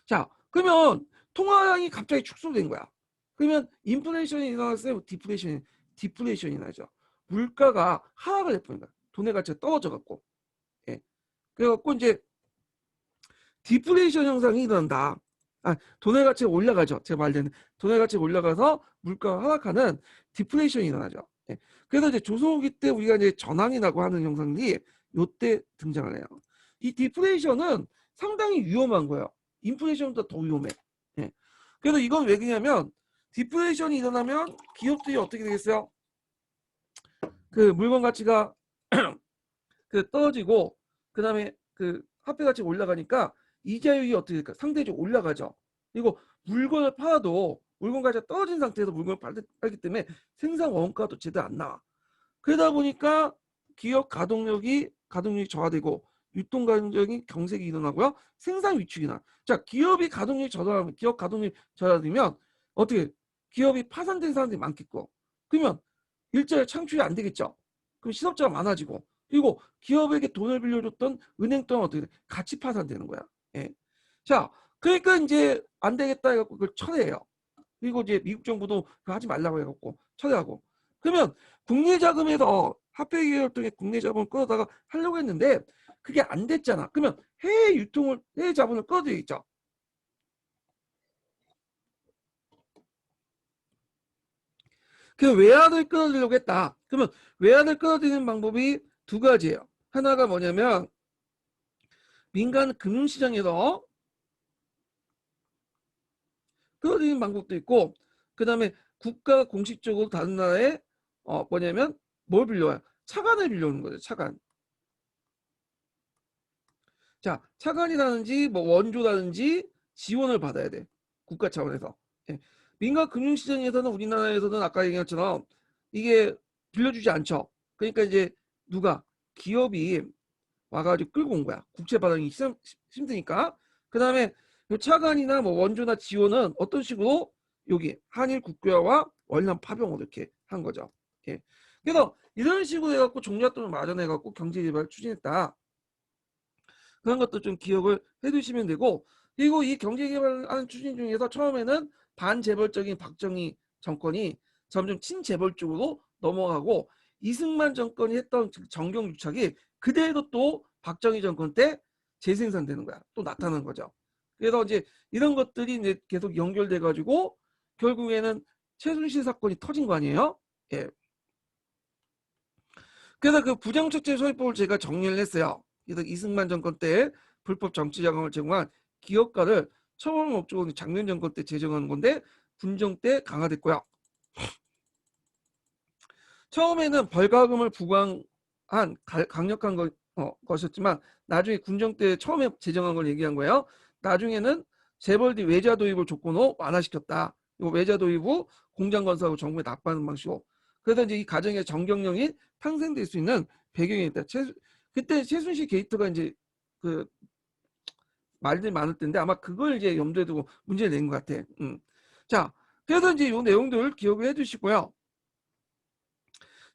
자, 그러면 통화량이 갑자기 축소된 거야. 그러면 인플레이션이 일어났어요? 디플레이션이 나죠. 물가가 하락을 해버린 거야. 돈의 가치가 떨어져 갖고. 예. 그래갖고 이제 디플레이션 현상이 일어난다. 돈의 가치가 올라가죠. 제 말대로 돈의 가치가 올라가서 물가가 하락하는 디플레이션이 일어나죠. 예. 그래서 이제 조선후기 때 우리가 이제 전환이라고 하는 현상들이 요때 등장을 해요. 이 디플레이션은 상당히 위험한 거예요. 인플레이션보다 더 위험해. 예. 그래서 이건 왜 그러냐면 디플레이션이 일어나면 기업들이 어떻게 되겠어요? 그 물건 가치가 그 떨어지고 그 다음에 그 화폐 가치가 올라가니까 이자율이 어떻게 될까? 상대적으로 올라가죠. 그리고 물건을 팔아도 물건 가치가 떨어진 상태에서 물건을 팔기 때문에 생산 원가도 제대로 안 나와. 그러다 보니까 기업 가동력이 저하되고 유통 가동력이 경색이 일어나고요. 생산 위축이 나. 자, 기업이 가동력이 저하면 기업 가동력이 저하되면 어떻게 기업이 파산된 사람들이 많겠고 그러면 일자리 창출이 안 되겠죠. 그럼 실업자가 많아지고 그리고 기업에게 돈을 빌려줬던 은행 또한 어떻게 돼? 같이 파산되는 거야. 예. 자, 그러니까 이제 안 되겠다 해갖고 그걸 철회해요. 그리고 이제 미국 정부도 그거 하지 말라고 해갖고 철회하고. 그러면 국내 자금에서 화폐 기업 등의 국내 자본을 끌어다가 하려고 했는데 그게 안 됐잖아. 그러면 해외 자본을 끌어들이겠죠. 그 외환을 끌어들이려고 했다. 그러면 외환을 끌어들이는 방법이 두 가지예요. 하나가 뭐냐면 민간 금융시장에서 끌어들이는 방법도 있고 그 다음에 국가가 공식적으로 다른 나라에 뭐냐면 뭘 빌려와요? 차관을 빌려오는 거죠. 차관. 자, 차관이라든지 뭐 원조라든지 지원을 받아야 돼. 국가 차원에서. 예. 민간 금융시장에서는 우리나라에서는 아까 얘기한 것처럼 이게 빌려주지 않죠. 그러니까 이제 누가 기업이 와가지고 끌고 온 거야. 국채 발행이 힘드니까. 그 다음에 차관이나 뭐 원조나 지원은 어떤 식으로 여기 한일 국교화와 월남 파병으로 이렇게 한 거죠. 예. 그래서 이런 식으로 해갖고 종잣돈을 마련해갖고 경제개발을 추진했다. 그런 것도 좀 기억을 해두시면 되고 그리고 이 경제개발하는 추진 중에서 처음에는 반재벌적인 박정희 정권이 점점 친재벌 쪽으로 넘어가고 이승만 정권이 했던 정경유착이 그대로 또 박정희 정권 때 재생산되는 거야. 또 나타나는 거죠. 그래서 이제 이런 것들이 이제 계속 연결돼 가지고 결국에는 최순실 사건이 터진 거 아니에요? 예. 그래서 그 부정축제 소유법을 제가 정리를 했어요. 그래서 이승만 정권 때 불법 정치 자금을 제공한 기업가를 처벌 목적으로 작년 정권 때 제정한 건데 군정 때 강화됐고요. 처음에는 벌가금을 부과한 강력한 것이었지만 나중에 군정 때 처음에 제정한 걸 얘기한 거예요. 나중에는 재벌들이 외자 도입을 조건으로 완화시켰다. 요 외자 도입 후 공장 건설하고 정부에 납부하는 방식으로. 그래서 이제 이 가정의 정경련이 탄생될 수 있는 배경이었다. 그때 최순실 게이트가 이제 그 말들이 많을 텐데 아마 그걸 이제 염두에 두고 문제를 낸 것 같아. 자, 그래서 이제 이 내용들 기억을 해두시고요.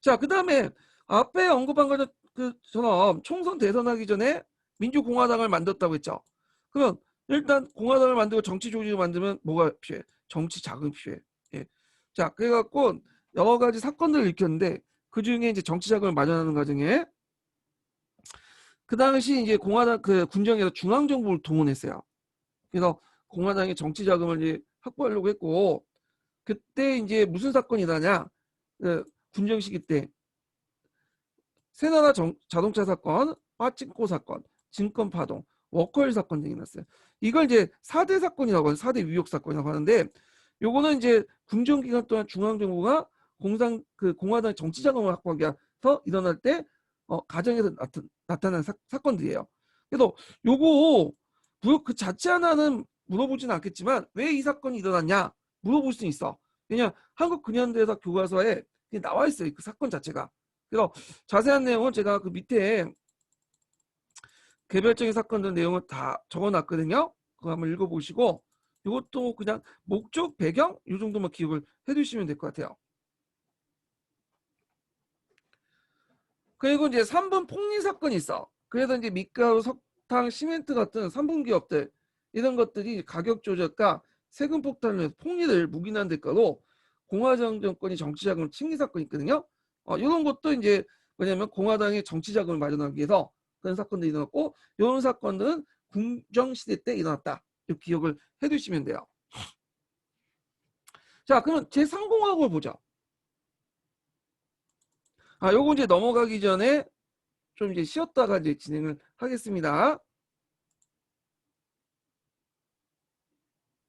자, 그 다음에 앞에 언급한 것처럼 총선 대선하기 전에 민주공화당을 만들었다고 했죠. 그러면 일단 공화당을 만들고 정치 조직을 만들면 뭐가 필요해? 정치 자금이 필요해. 예. 자, 그래갖고 여러 가지 사건들을 일으켰는데 그 중에 이제 정치 자금을 마련하는 과정에 그 당시 이제 공화당 그 군정에서 중앙정부를 동원했어요. 그래서 공화당이 정치 자금을 이제 확보하려고 했고 그때 이제 무슨 사건이 나냐? 그 군정 시기 때 세나라 자동차 사건, 빠찡코 사건, 증권 파동, 워커힐 사건 등이 났어요. 이걸 이제 4대 사건이라고 하는 4대 위협 사건이라고 하는데 요거는 이제 군정 기간 동안 중앙정부가 공화당 정치 자금을 확보하기 위해서 일어날 때 가정에서 나타난 사건들이에요. 그래서 요거 그 자체 하나는 물어보지는 않겠지만 왜 이 사건이 일어났냐 물어볼 수 있어. 왜냐 한국 근현대사 교과서에 나와 있어요. 그 사건 자체가. 그래서 자세한 내용은 제가 그 밑에 개별적인 사건들 내용을 다 적어놨거든요. 그거 한번 읽어보시고 이것도 그냥 목적, 배경 이 정도만 기억을 해두시면 될 것 같아요. 그리고 이제 3분 폭리 사건이 있어. 그래서 이제 밀가루, 석탄, 시멘트 같은 3분 기업들 이런 것들이 가격 조작과 세금 폭탄을 해서 폭리를 묵인한 대가로 공화당 정권이 정치 자금을 챙긴 사건이 있거든요. 이런 것도 이제 뭐냐면 공화당의 정치 자금을 마련하기 위해서 그런 사건들이 일어났고 이런 사건들은 군정 시대 때 일어났다. 이 기억을 해두시면 돼요. 자, 그럼 제3공화국을 보죠. 요거 이제 넘어가기 전에 좀 이제 쉬었다가 이제 진행을 하겠습니다.